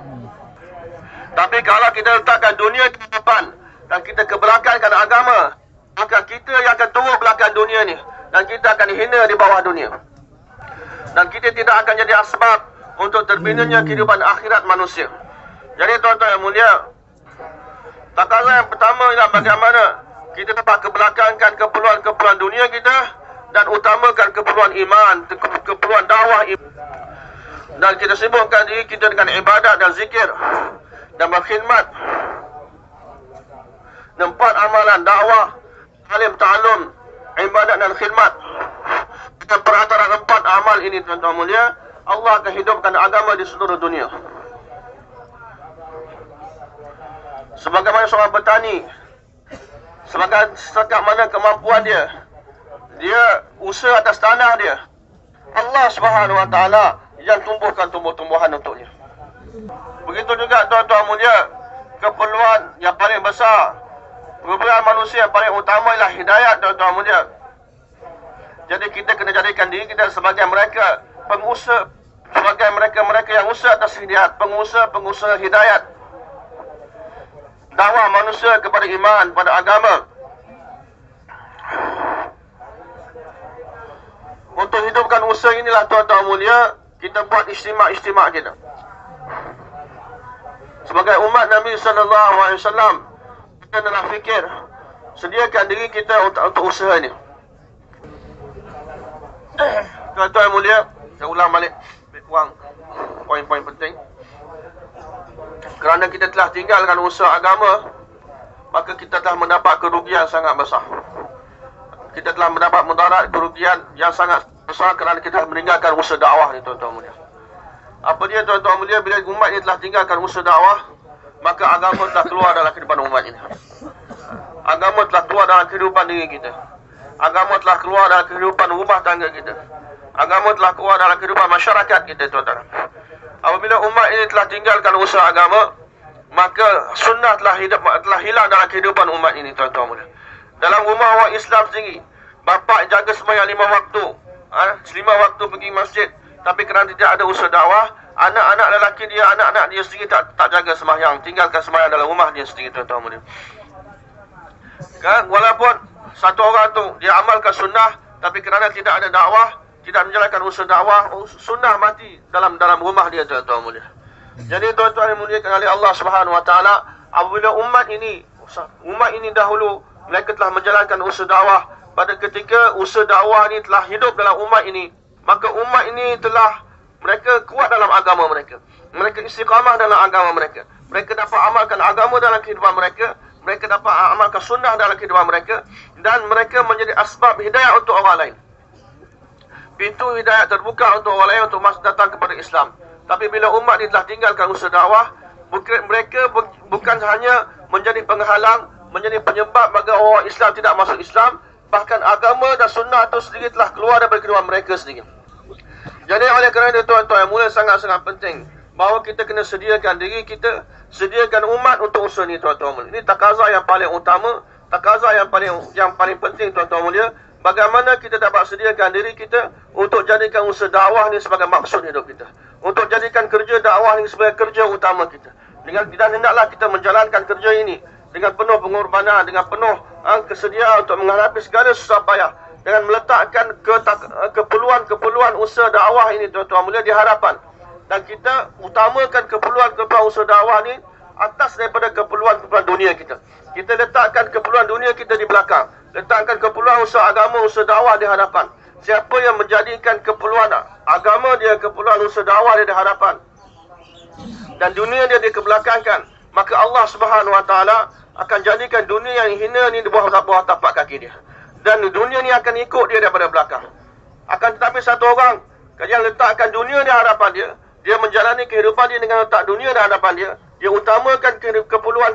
Tapi kalau kita letakkan dunia ke depan dan kita kebelakangkan agama, maka kita yang akan turun belakang dunia ni dan kita akan hina di bawah dunia. Dan kita tidak akan jadi asbab untuk terbinanya kehidupan akhirat manusia. Jadi tuan-tuan yang mulia, takaran yang pertama ialah bagaimana kita dapat kebelakangkan keperluan-keperluan dunia kita dan utamakan keperluan iman, keperluan dakwah iman. Dan kita sibukkan diri kita dengan ibadat dan zikir dan berkhidmat. Dan 4 amalan dakwah, alim ta'alum, ibadat dan khidmat. Dengan perantaraan 4 amal ini tuan-tuan mulia, Allah akan hidupkan agama di seluruh dunia. Sebagaimana seorang petani, setakat mana kemampuan dia, dia usaha atas tanah dia, Allah Subhanahu Wa Taala yang tumbuhkan tumbuh-tumbuhan untuknya. Begitu juga tuan-tuan mulia, keperluan yang paling besar, keperluan manusia yang paling utama ialah hidayat tuan-tuan mulia. Jadi kita kena jadikan diri kita sebagai mereka pengusaha, sebagai mereka-mereka yang usaha atas hidayat, pengusaha hidayat, dakwah manusia kepada iman, pada agama. Untuk hidupkan usaha inilah tuan-tuan mulia, kita buat istimak kita. Sebagai umat Nabi SAW, kita nak fikir, sediakan diri kita untuk usaha ini. Tuan-tuan mulia, saya ulang balik poin-poin penting. Kerana kita telah tinggalkan usaha agama, maka kita telah mendapat kerugian sangat besar. Kita telah mendapat mudarat, kerugian yang sangat besar kerana kita meninggalkan usaha dakwah ni tuan-tuan mulia. Apa dia tuan-tuan mulia, bila umat ini telah tinggalkan usaha dakwah, maka agama telah keluar dalam kehidupan umat ini. Agama telah keluar dalam kehidupan diri kita. Agama telah keluar dalam kehidupan rumah tangga kita. Agama telah keluar dalam kehidupan masyarakat kita tuan-tuan. Apabila umat ini telah tinggalkan usaha agama, maka sunnah telah hilang dalam kehidupan umat ini tuan-tuan mulia. Dalam rumah orang Islam sendiri, bapa jaga sembahyang 5 waktu, 5 waktu pergi masjid, tapi kerana tidak ada usaha dakwah, anak-anak lelaki dia, anak-anak dia sendiri tak jaga sembahyang, tinggalkan sembahyang dalam rumah dia sendiri tuan-tuan mulia. Kan, walaupun satu orang tu dia amalkan sunnah, tapi kerana tidak ada dakwah, tidak menjalankan usaha dakwah, sunnah mati dalam rumah dia tuan-tuan mulia. Jadi tuan-tuan yang muliakan oleh Allah Subhanahu Wa Taala, apabila umat ini dahulu mereka telah menjalankan usaha dakwah, pada ketika usaha dakwah ini telah hidup dalam umat ini, maka umat ini mereka kuat dalam agama mereka. Mereka istiqamah dalam agama mereka. Mereka dapat amalkan agama dalam kehidupan mereka. Mereka dapat amalkan sunnah dalam kehidupan mereka. Dan mereka menjadi asbab hidayah untuk orang lain. Pintu hidayah terbuka untuk orang lain untuk masuk datang kepada Islam. Tapi bila umat ini telah tinggalkan usaha dakwah, mereka bukan hanya menjadi penghalang, menjadi penyebab bagi orang Islam tidak masuk Islam, bahkan agama dan sunnah itu sendiri telah keluar daripada kehidupan mereka sendiri. Jadi oleh kerana itu tuan-tuan yang mulia, sangat-sangat penting bahawa kita kena sediakan diri kita, sediakan umat untuk usaha ni tuan-tuan mulia. Ini takaza yang paling utama, takaza yang paling penting tuan-tuan mulia. Bagaimana kita dapat sediakan diri kita untuk jadikan usaha dakwah ni sebagai maksud hidup kita, untuk jadikan kerja dakwah ni sebagai kerja utama kita. Dan hendaklah kita menjalankan kerja ini dengan penuh pengorbanan, dengan penuh kesediaan untuk menghadapi segala susah payah, dengan meletakkan keperluan usaha dakwah ini tuan-tuan mulia di hadapan. Dan kita utamakan keperluan usaha dakwah ni atas daripada keperluan dunia kita. Kita letakkan keperluan dunia kita di belakang, letakkan keperluan usaha agama, usaha dakwah di hadapan. Siapa yang menjadikan keperluan agama dia, keperluan usaha dakwah dia di hadapan, dan dunia dia dikebelakangkan, maka Allah Subhanahu Wa Taala akan jadikan dunia yang hina ni di bawah tapak kaki dia. Dan dunia ni akan ikut dia daripada belakang. Akan tetapi satu orang yang letakkan dunia di hadapan dia, dia menjalani kehidupan dia dengan letak dunia di hadapan dia, dia utamakan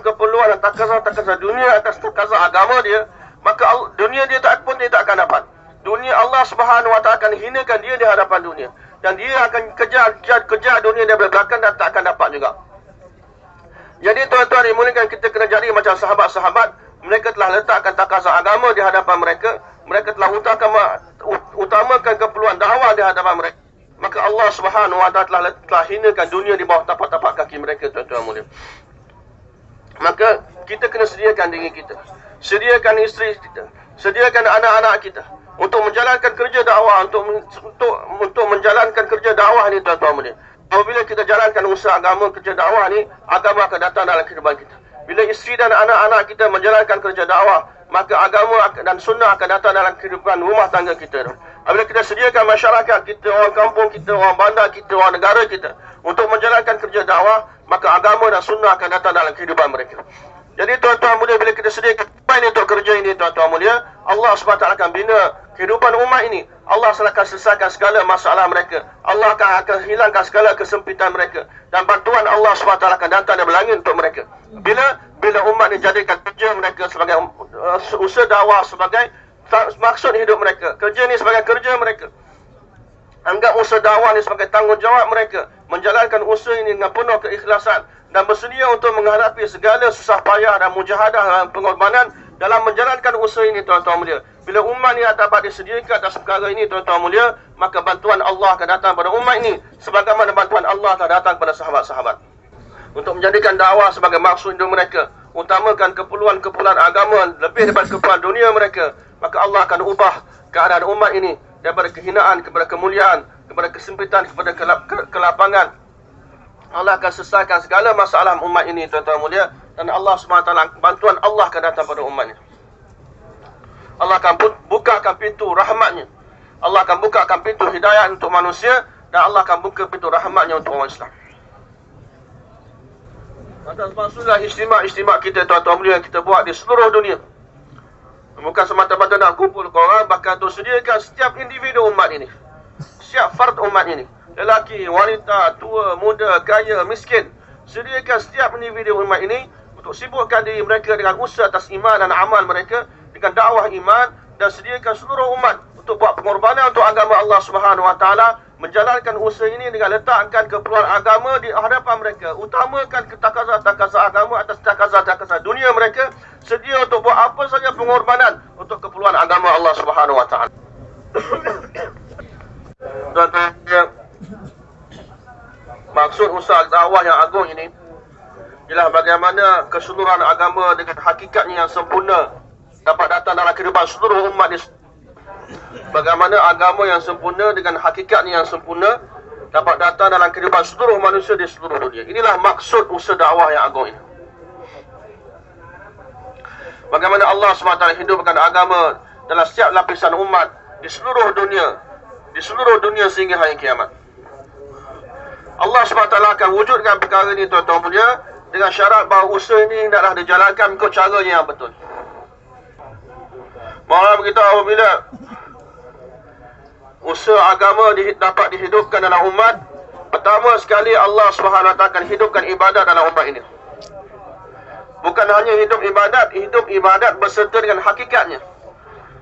keperluan dan takaza dunia atas takaza agama dia, maka dunia dia tak akan dapat. Dunia Allah Subhanahu Wa Taala akan hinakan dia di hadapan dunia, dan dia akan kejar dunia daripada belakang dan tak akan dapat juga. Jadi tuan-tuan dimuliakan, kita kena jadi macam sahabat-sahabat. Mereka telah letakkan takaza agama di hadapan mereka. Mereka telah utamakan keperluan dakwah di hadapan mereka. Maka Allah Subhanahu Wa Taala telah hinakan dunia di bawah tapak-tapak kaki mereka tuan-tuan mulia. maka kita kena sediakan diri kita, sediakan isteri kita, sediakan anak-anak kita untuk menjalankan kerja dakwah, untuk menjalankan kerja dakwah ni tuan-tuan mulia. Apabila kita jalankan usaha agama, kerja dakwah ni, agama akan datang dalam kehidupan kita. Bila isteri dan anak-anak kita menjalankan kerja dakwah, maka agama dan sunnah akan datang dalam kehidupan rumah tangga kita. Apabila kita sediakan masyarakat kita, orang kampung kita, orang bandar kita, orang negara kita untuk menjalankan kerja dakwah, maka agama dan sunnah akan datang dalam kehidupan mereka. Jadi tuan-tuan mulia, bila kita sediakan ini untuk kerja ini tuan-tuan mulia, Allah SWT akan bina kehidupan umat ini. Allah akan selesaikan segala masalah mereka. Allah akan hilangkan segala kesempitan mereka. Dan bantuan Allah SWT akan datang dari langit untuk mereka. Bila umat ini jadikan kerja mereka sebagai usaha dakwah, sebagai maksud hidup mereka, kerja ini sebagai kerja mereka, anggap usaha dakwah ini sebagai tanggungjawab mereka, menjalankan usaha ini dengan penuh keikhlasan dan bersedia untuk menghadapi segala susah payah dan mujahadah dan pengorbanan dalam menjalankan usaha ini tuan-tuan mulia. Bila umat ini dapat disediakan atas perkara ini tuan-tuan mulia, maka bantuan Allah akan datang pada umat ini sebagaimana bantuan Allah akan datang pada sahabat-sahabat. Untuk menjadikan dakwah sebagai maksud hidup mereka, utamakan keperluan-keperluan agama lebih daripada keperluan dunia mereka, maka Allah akan ubah keadaan umat ini daripada kehinaan kepada kemuliaan, kepada kesempitan kepada kelapangan. Allah akan selesaikan segala masalah umat ini tuan-tuan mulia, dan Allah SWT, bantuan Allah akan datang pada umat ini. Allah akan bukakan pintu rahmatnya, Allah akan bukakan pintu hidayah untuk manusia, dan Allah akan buka pintu rahmatnya untuk orang Islam. Atas maksudlah istimak kita tuan-tuan mulia yang kita buat di seluruh dunia, bukan semata-mata nak kumpul korang, bahkan untuk sediakan setiap individu umat ini, setiap fard umat ini, lelaki, wanita, tua, muda, kaya, miskin, sediakan setiap individu umat ini untuk sibukkan diri mereka dengan usaha atas iman dan amal mereka, dengan dakwah iman, dan sediakan seluruh umat untuk buat pengorbanan untuk agama Allah Subhanahu Wa Taala, menjalankan usaha ini dengan letakkan keperluan agama di hadapan mereka, utamakan takaza-takaza agama atas takaza-takaza dunia mereka, sedia untuk buat apa saja pengorbanan untuk keperluan agama Allah Subhanahu Wa Taala. Tuan-tuan, maksud usaha dakwah yang agung ini ialah bagaimana keseluruhan agama dengan hakikatnya yang sempurna dapat datang dalam kehidupan seluruh umat ini. Bagaimana agama yang sempurna dengan hakikatnya yang sempurna dapat datang dalam kehidupan seluruh manusia di seluruh dunia. Inilah maksud usaha dakwah yang agung ini. Bagaimana Allah SWT hidupkan agama dalam setiap lapisan umat di seluruh dunia sehingga hari kiamat. Allah SWT akan wujudkan perkara ini tuan-tuan punya, dengan syarat bahawa usaha ini hendaklah dijalankan ikut caranya yang betul. Malah begitu, apabila usaha agama dapat dihidupkan dalam umat, pertama sekali Allah SWT akan hidupkan ibadat dalam umat ini. Bukan hanya hidup ibadat beserta dengan hakikatnya.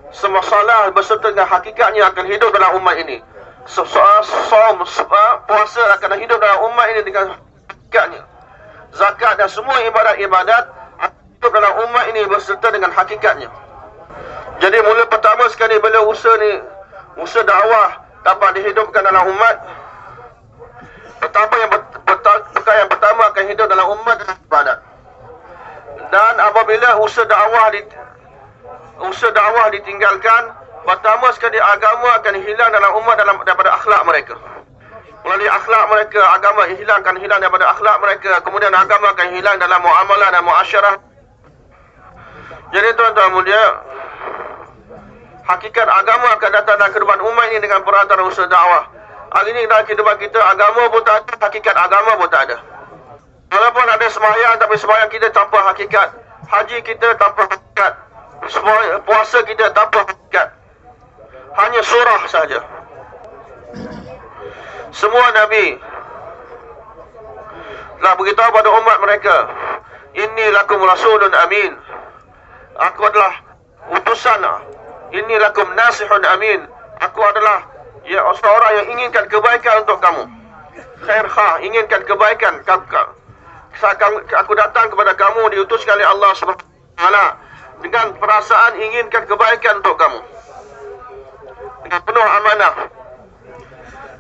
Semua salah beserta dengan hakikatnya akan hidup dalam umat ini. Puasa akan hidup dalam umat ini dengan hakikatnya. Zakat dan semua ibadat-ibadat akan hidup dalam umat ini beserta dengan hakikatnya. Jadi mula pertama sekali bila usaha dakwah dapat dihidupkan dalam umat, perkara yang pertama akan hidup dalam umat adalah ibadat. Dan apabila usaha dakwah ditinggalkan, pertama sekali agama akan hilang dalam umat daripada akhlak mereka. Melalui akhlak mereka, agama hilang daripada akhlak mereka. Kemudian agama akan hilang dalam muamalah dan muasyarah. Jadi tuan-tuan mulia, hakikat agama akan datang dalam kehidupan umat ini dengan perantara usaha dakwah. Hari ini dalam kehidupan kita, agama pun tak ada, hakikat agama pun tak ada. Walaupun ada sembahyang, tapi sembahyang kita tanpa hakikat. Haji kita tanpa hakikat. Puasa kita tanpa hakikat. Hanya surah saja. Semua Nabi telah beritahu pada umat mereka, inni lakum rasulun amin. Aku adalah utusan. Inni lakum nasihun amin. Aku adalah seorang yang inginkan kebaikan untuk kamu. Khair khah, inginkan kebaikan. Aku datang kepada kamu, diutuskan oleh Allah SWT dengan perasaan inginkan kebaikan untuk kamu, dengan penuh amanah.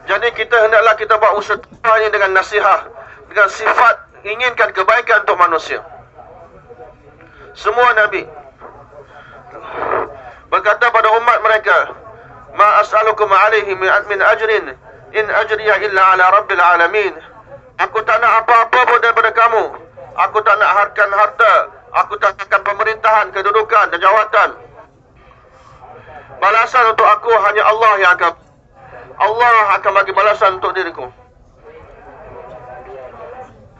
Jadi hendaklah kita buat usaha ini dengan nasihat, dengan sifat inginkan kebaikan untuk manusia. semua Nabi berkata pada umat mereka, ma as'alukum alaihi min ajrin in ajriya illa ala rabbil alamin. Aku tak nak apa-apa pun daripada kamu. Aku tak nak harta, aku tak nakkan pemerintahan, kedudukan dan jawatan. Balasan untuk aku hanya Allah akan bagi balasan untuk diriku.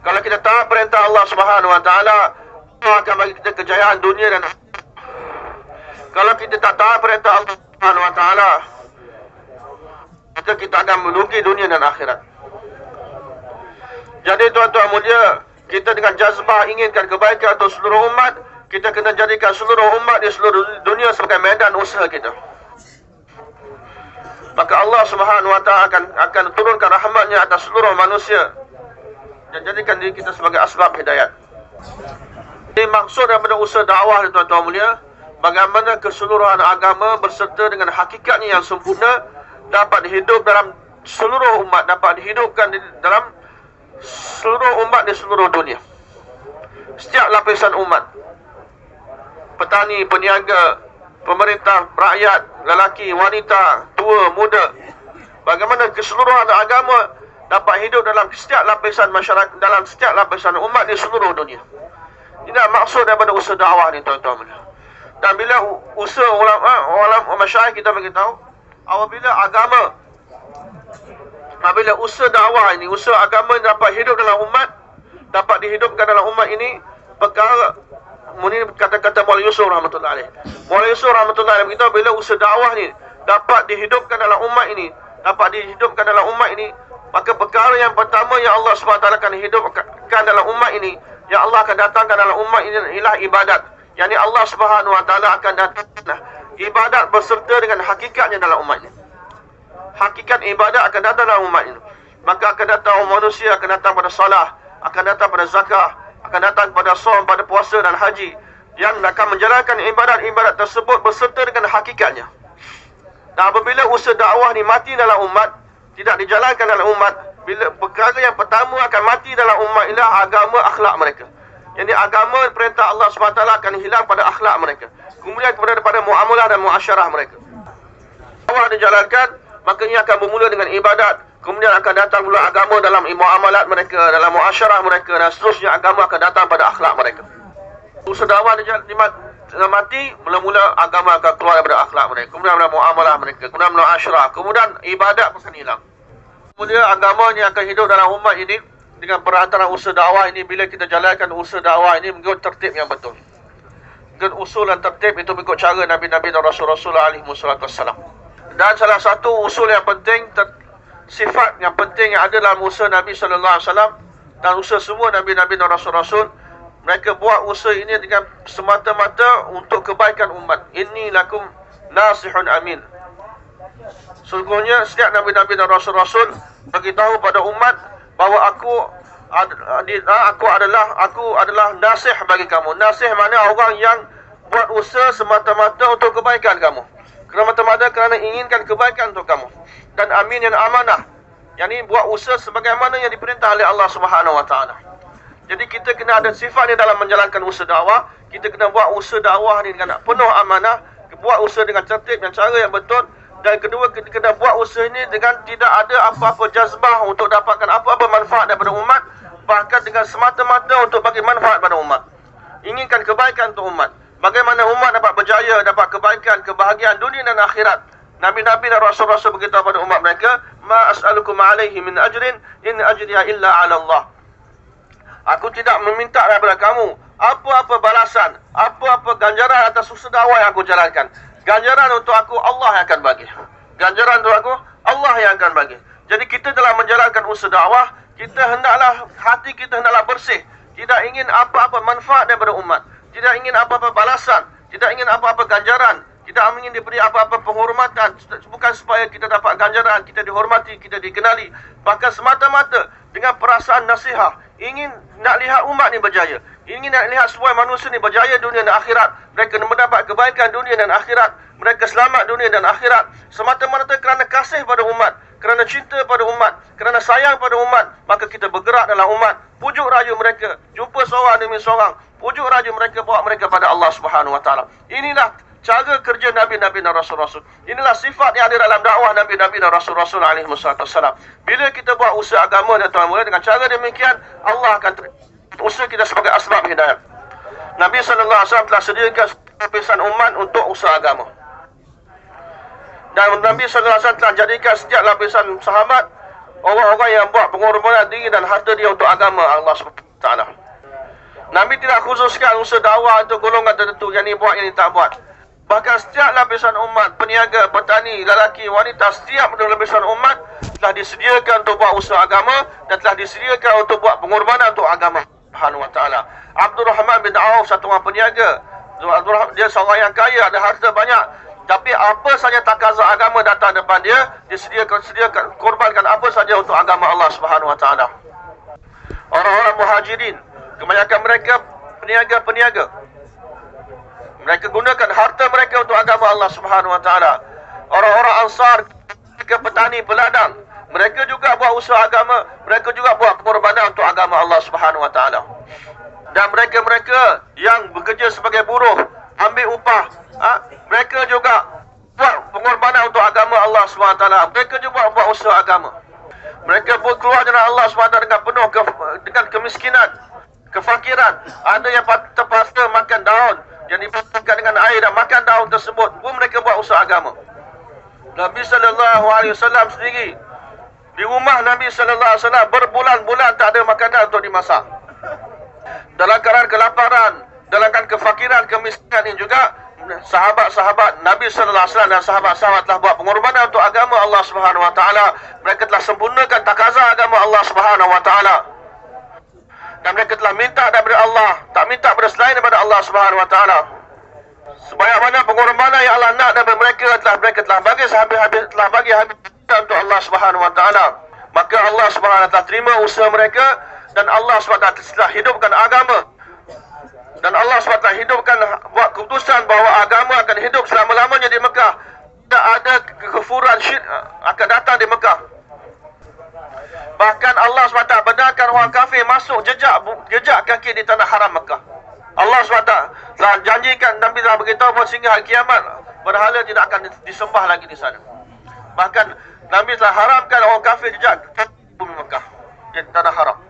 Kalau kita taat perintah Allah Subhanahu wa taala, Allah akan bagi kita kejayaan dunia dan akhirat. Kalau kita tak taat perintah Allah Subhanahu wa taala, maka kita akan merugi dunia dan akhirat. Jadi tuan-tuan mulia, kita dengan jazbah inginkan kebaikan untuk seluruh umat, kita kena jadikan seluruh umat di seluruh dunia sebagai medan usaha kita. Maka Allah Subhanahu wa taala akan turunkan rahmatnya atas seluruh manusia dan jadikan diri kita sebagai asbab hidayat. Ini maksud daripada usaha dakwah, tuan-tuan mulia, bagaimana keseluruhan agama berserta dengan hakikatnya yang sempurna dapat hidup dalam seluruh umat, dapat dihidupkan dalam seluruh umat di seluruh dunia. Setiap lapisan umat, petani, peniaga, pemerintah, rakyat, lelaki, wanita, tua, muda, bagaimana keseluruhan agama dapat hidup dalam setiap lapisan masyarakat, dalam setiap lapisan umat di seluruh dunia. Ini maksud daripada usaha dakwah ni, tuan-tuan. Dan bila usaha ulama masyayikh kita beritahu, apabila usaha dakwah ini, usaha agama dapat hidup dalam umat, dapat dihidupkan dalam umat ini, perkara ini kata-kata Maulana Yusuf rahmatullahi alaih. Maulana Yusuf rahmatullahi alaih beritahu, bila usaha dakwah ni dapat dihidupkan dalam umat ini, maka perkara yang pertama yang Allah SWT akan hidupkan dalam umat ini, yang Allah akan datangkan dalam umat ini ialah ibadat. Yang ini Allah SWT akan datangkan ibadat berserta dengan hakikatnya dalam umat ini. Hakikat ibadat akan datang dalam umat ini. Maka akan datang manusia, akan datang pada salah, akan datang pada zakah, akan datang pada som, pada puasa dan haji, yang akan menjalankan ibadat-ibadat tersebut berserta dengan hakikatnya. Dan apabila usaha dakwah ni mati dalam umat, tidak dijalankan dalam umat, bila perkara yang pertama akan mati dalam umat ialah agama, akhlak mereka. Jadi agama, perintah Allah SWT akan hilang pada akhlak mereka. Kemudian pada muamalah dan muasyarah mereka. Dakwah dijalankan, maka ia akan bermula dengan ibadat. Kemudian akan datang pula agama dalam muamalat mereka, dalam muasyarah mereka, dan seterusnya agama akan datang pada akhlak mereka. Usaha dakwah mati, mula-mula agama akan keluar daripada akhlak mereka, kemudian daripada muamalah mereka, kemudian muasyarah, kemudian ibadat akan hilang. Kemudian agama ni akan hidup dalam umat ini dengan perantaraan usaha dakwah ini. Bila kita jalankan usaha dakwah ini mengikut tertib yang betul, mengikut usul dan tertib itu, mengikut cara Nabi-Nabi dan Rasul-Rasul alaihi wassalam. Dan salah satu usul yang penting, sifat yang penting yang ada dalam usaha Nabi SAW dan usaha semua Nabi-Nabi dan Rasul-Rasul, mereka buat usaha ini dengan semata-mata untuk kebaikan umat. Inni lakum nasihun amin. Sesungguhnya setiap Nabi-Nabi dan Rasul-Rasul beritahu pada umat bahawa aku adalah nasih bagi kamu. Nasih makna orang yang buat usaha semata-mata untuk kebaikan kamu, semata-mata kerana inginkan kebaikan untuk kamu. Dan amin yang amanah, yang ini buat usaha sebagaimana yang diperintah oleh Allah Subhanahu wa taala. Jadi kita kena ada sifat ni dalam menjalankan usaha dakwah. Kita kena buat usaha dakwah ni dengan penuh amanah, buat usaha dengan tertib dan cara yang betul. Dan kedua, kita kena buat usaha ini dengan tidak ada apa-apa jazbah untuk dapatkan apa-apa manfaat daripada umat, bahkan dengan semata-mata untuk bagi manfaat pada umat. Inginkan kebaikan untuk umat. Bagaimana umat dapat berjaya, dapat kebaikan, kebahagiaan dunia dan akhirat. Nabi-Nabi dan Rasul-Rasul beritahu pada umat mereka, ma as'alukum alaihi min ajrin in ajriya illa ala Allah. Aku tidak meminta daripada kamu apa-apa balasan, apa-apa ganjaran atas usaha dakwah yang aku jalankan. Ganjaran untuk aku Allah yang akan bagi. Ganjaran untuk aku Allah yang akan bagi. Jadi kita dalam menjalankan usaha dakwah, hati kita hendaklah bersih. Tidak ingin apa-apa manfaat daripada umat, tidak ingin apa-apa balasan, tidak ingin apa-apa ganjaran, tidak ingin diberi apa-apa penghormatan. Bukan supaya kita dapat ganjaran, kita dihormati, kita dikenali, bahkan semata-mata dengan perasaan nasihat, ingin nak lihat umat ni berjaya, ingin nak lihat semua manusia ni berjaya dunia dan akhirat. Mereka mendapat kebaikan dunia dan akhirat, mereka selamat dunia dan akhirat, semata-mata kerana kasih pada umat, kerana cinta pada umat, kerana sayang pada umat. Maka kita bergerak dalam umat, pujuk rayu mereka, jumpa seorang demi seorang, pujuk raja mereka, bawa mereka pada Allah Subhanahu wa taala. Inilah cara kerja Nabi-Nabi dan Rasul-Rasul. Inilah sifat yang ada dalam dakwah Nabi-Nabi dan Rasul-Rasul alaihi wassalam. Bila kita buat usaha agama dan tuan-tuan, dengan cara demikian Allah akan usaha kita sebagai asbab hidayah. Nabi sallallahu alaihi wasallam telah sediakan lapisan umat untuk usaha agama. Dan Nabi sallallahu alaihi wasallam telah jadikan setiap lapisan sahabat orang-orang yang buat pengorbanan diri dan harta dia untuk agama Allah Subhanahu wa taala. Nabi tidak khususkan usaha dakwah untuk golongan tertentu, yang ni buat, yang ni tak buat. Bahkan setiap lapisan umat, peniaga, petani, lelaki, wanita, setiap lapisan umat telah disediakan untuk buat usaha agama dan telah disediakan untuk buat pengorbanan untuk agama Subhanahu wa taala. Abdurrahman bin Auf, satu orang peniaga. Dia seorang yang kaya, ada harta banyak. Tapi apa saja takaza agama datang depan dia, disediakan korbankan apa saja untuk agama Allah Subhanahu wa taala. Orang-orang Muhajirin, kebanyakan mereka peniaga. Mereka gunakan harta mereka untuk agama Allah Subhanahu wa taala. Orang-orang Ansar, mereka petani, peladang, mereka juga buat usaha agama, mereka juga buat pengorbanan untuk agama Allah Subhanahu wa taala. Dan mereka-mereka yang bekerja sebagai buruh, ambil upah, mereka juga buat pengorbanan untuk agama Allah SWT. Mereka juga buat usaha agama. Mereka keluar jalan Allah SWT dengan penuh dengan kemiskinan, kefakiran. Ada yang terpaksa makan daun yang dibakar dengan air dan makan daun tersebut pun mereka buat usaha agama. Nabi SAW sendiri, di rumah Nabi SAW berbulan-bulan tak ada makanan untuk dimasak. Dalam keadaan kelaparan, dalam keadaan kefakiran, kemiskinan ini juga, sahabat-sahabat Nabi sallallahu alaihi wasallam dan sahabat-sahabat telah buat pengorbanan untuk agama Allah Subhanahu wa taala. Mereka telah sempurnakan takaza agama Allah Subhanahu wa taala. Dan mereka telah minta daripada Allah, tak minta daripada selain daripada Allah Subhanahu wa taala. Sebanyak mana pengorbanan yang Allah nak daripada mereka telah bagi sehabis-habis, telah bagi habis untuk Allah Subhanahu wa taala. Maka Allah Subhanahu wa taala terima usaha mereka dan Allah Subhanahu wa taala telah hidupkan agama. Dan Allah SWT hidupkan, buat keputusan bahawa agama akan hidup selama-lamanya di Mekah. Tak ada kekufuran syirik akan datang di Mekah. Bahkan Allah SWT benarkan orang kafir masuk jejak kaki di tanah haram Mekah. Allah SWT telah janjikan, Nabi telah beritahu bahawa sehingga hari kiamat berhala tidak akan disembah lagi di sana. Bahkan Nabi telah haramkan orang kafir jejak bumi Mekah di tanah haram.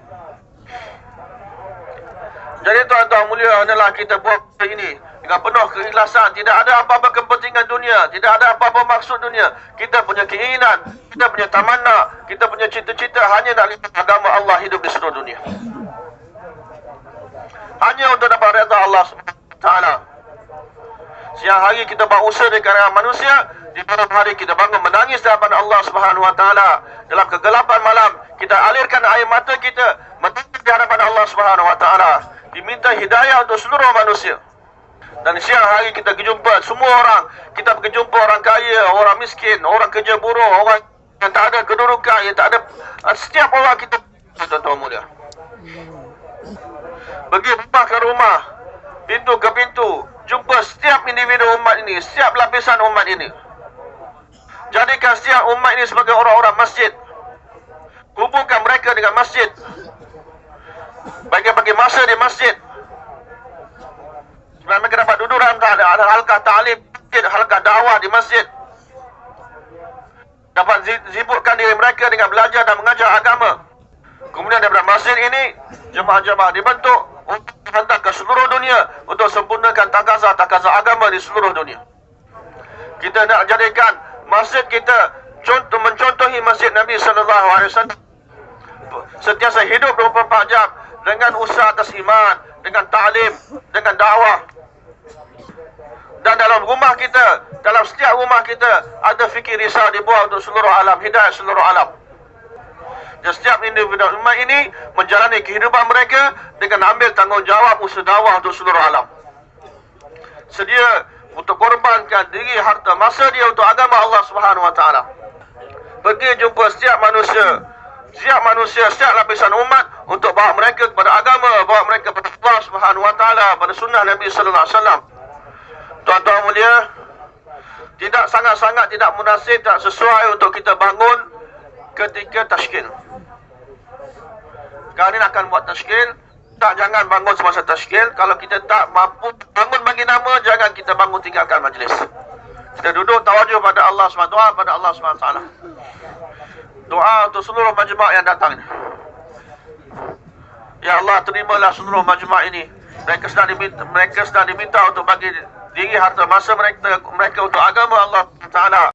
Jadi tuan-tuan mulia, adalah kita buat ini dengan penuh keikhlasan. Tidak ada apa-apa kepentingan dunia, tidak ada apa-apa maksud dunia. Kita punya keinginan, kita punya tamanna, kita punya cita-cita hanya nak lihat agama Allah hidup di seluruh dunia. Hanya untuk dapat redha Allah SWT. Siang hari kita buat usaha di kalangan manusia, di malam hari kita bangun menangis di hadapan Allah SWT. Dalam kegelapan malam, kita alirkan air mata kita menangis di hadapan Allah SWT. Diminta hidayah untuk seluruh manusia. Dan siang hari kita berjumpa semua orang. Kita berjumpa orang kaya, orang miskin, orang kerja buruh, orang yang tak ada kedudukan, yang tak ada, setiap orang kita, tuan-tuan mulia. Pergi rumah ke rumah, pintu ke pintu, jumpa setiap individu umat ini, setiap lapisan umat ini. Jadikan setiap umat ini sebagai orang-orang masjid. Hubungkan mereka dengan masjid. Bagi masa di masjid. Sebab mereka dapat duduk dalam halqah ta'lim, halqah dakwah di masjid. Dapat sibukkan diri mereka dengan belajar dan mengajar agama. Kemudian daripada masjid ini, jemaah-jemaah dibentuk untuk hantar ke seluruh dunia untuk sempurnakan takaza agama di seluruh dunia. Kita nak jadikan masjid kita mencontohi masjid Nabi SAW. Sentiasa hidup 24 jam dengan usaha atas iman, dengan ta'lim, dengan dakwah. Dan dalam rumah kita, dalam setiap rumah kita ada fikir risau dibuat untuk seluruh alam, hidayah seluruh alam. Dan setiap individu umat ini menjalani kehidupan mereka dengan ambil tanggungjawab usaha dakwah untuk seluruh alam. Sedia untuk korbankan diri, harta, masa dia untuk agama Allah Subhanahu wa taala. Pergi jumpa setiap manusia, setiap lapisan umat untuk bawa mereka kepada agama, bawa mereka kepada Allah Subhanahu wa taala, pada sunnah Nabi sallallahu alaihi wasallam. Tuan-tuan mulia, tidak sangat-sangat tidak munasib, tak sesuai untuk kita bangun ketika tashkil. Sekarang ni akan buat tashkil Tak, jangan bangun semasa tashkil. Kalau kita tak mampu bangun bagi nama, jangan kita bangun tinggalkan majlis. Kita duduk tawajuh pada Allah SWT, doa pada Allah SWT. Doa untuk seluruh majma' yang datang. Ya Allah, terimalah seluruh majma' ini. Mereka sedang diminta untuk bagi diri harta masa mereka untuk agama Allah Ta'ala.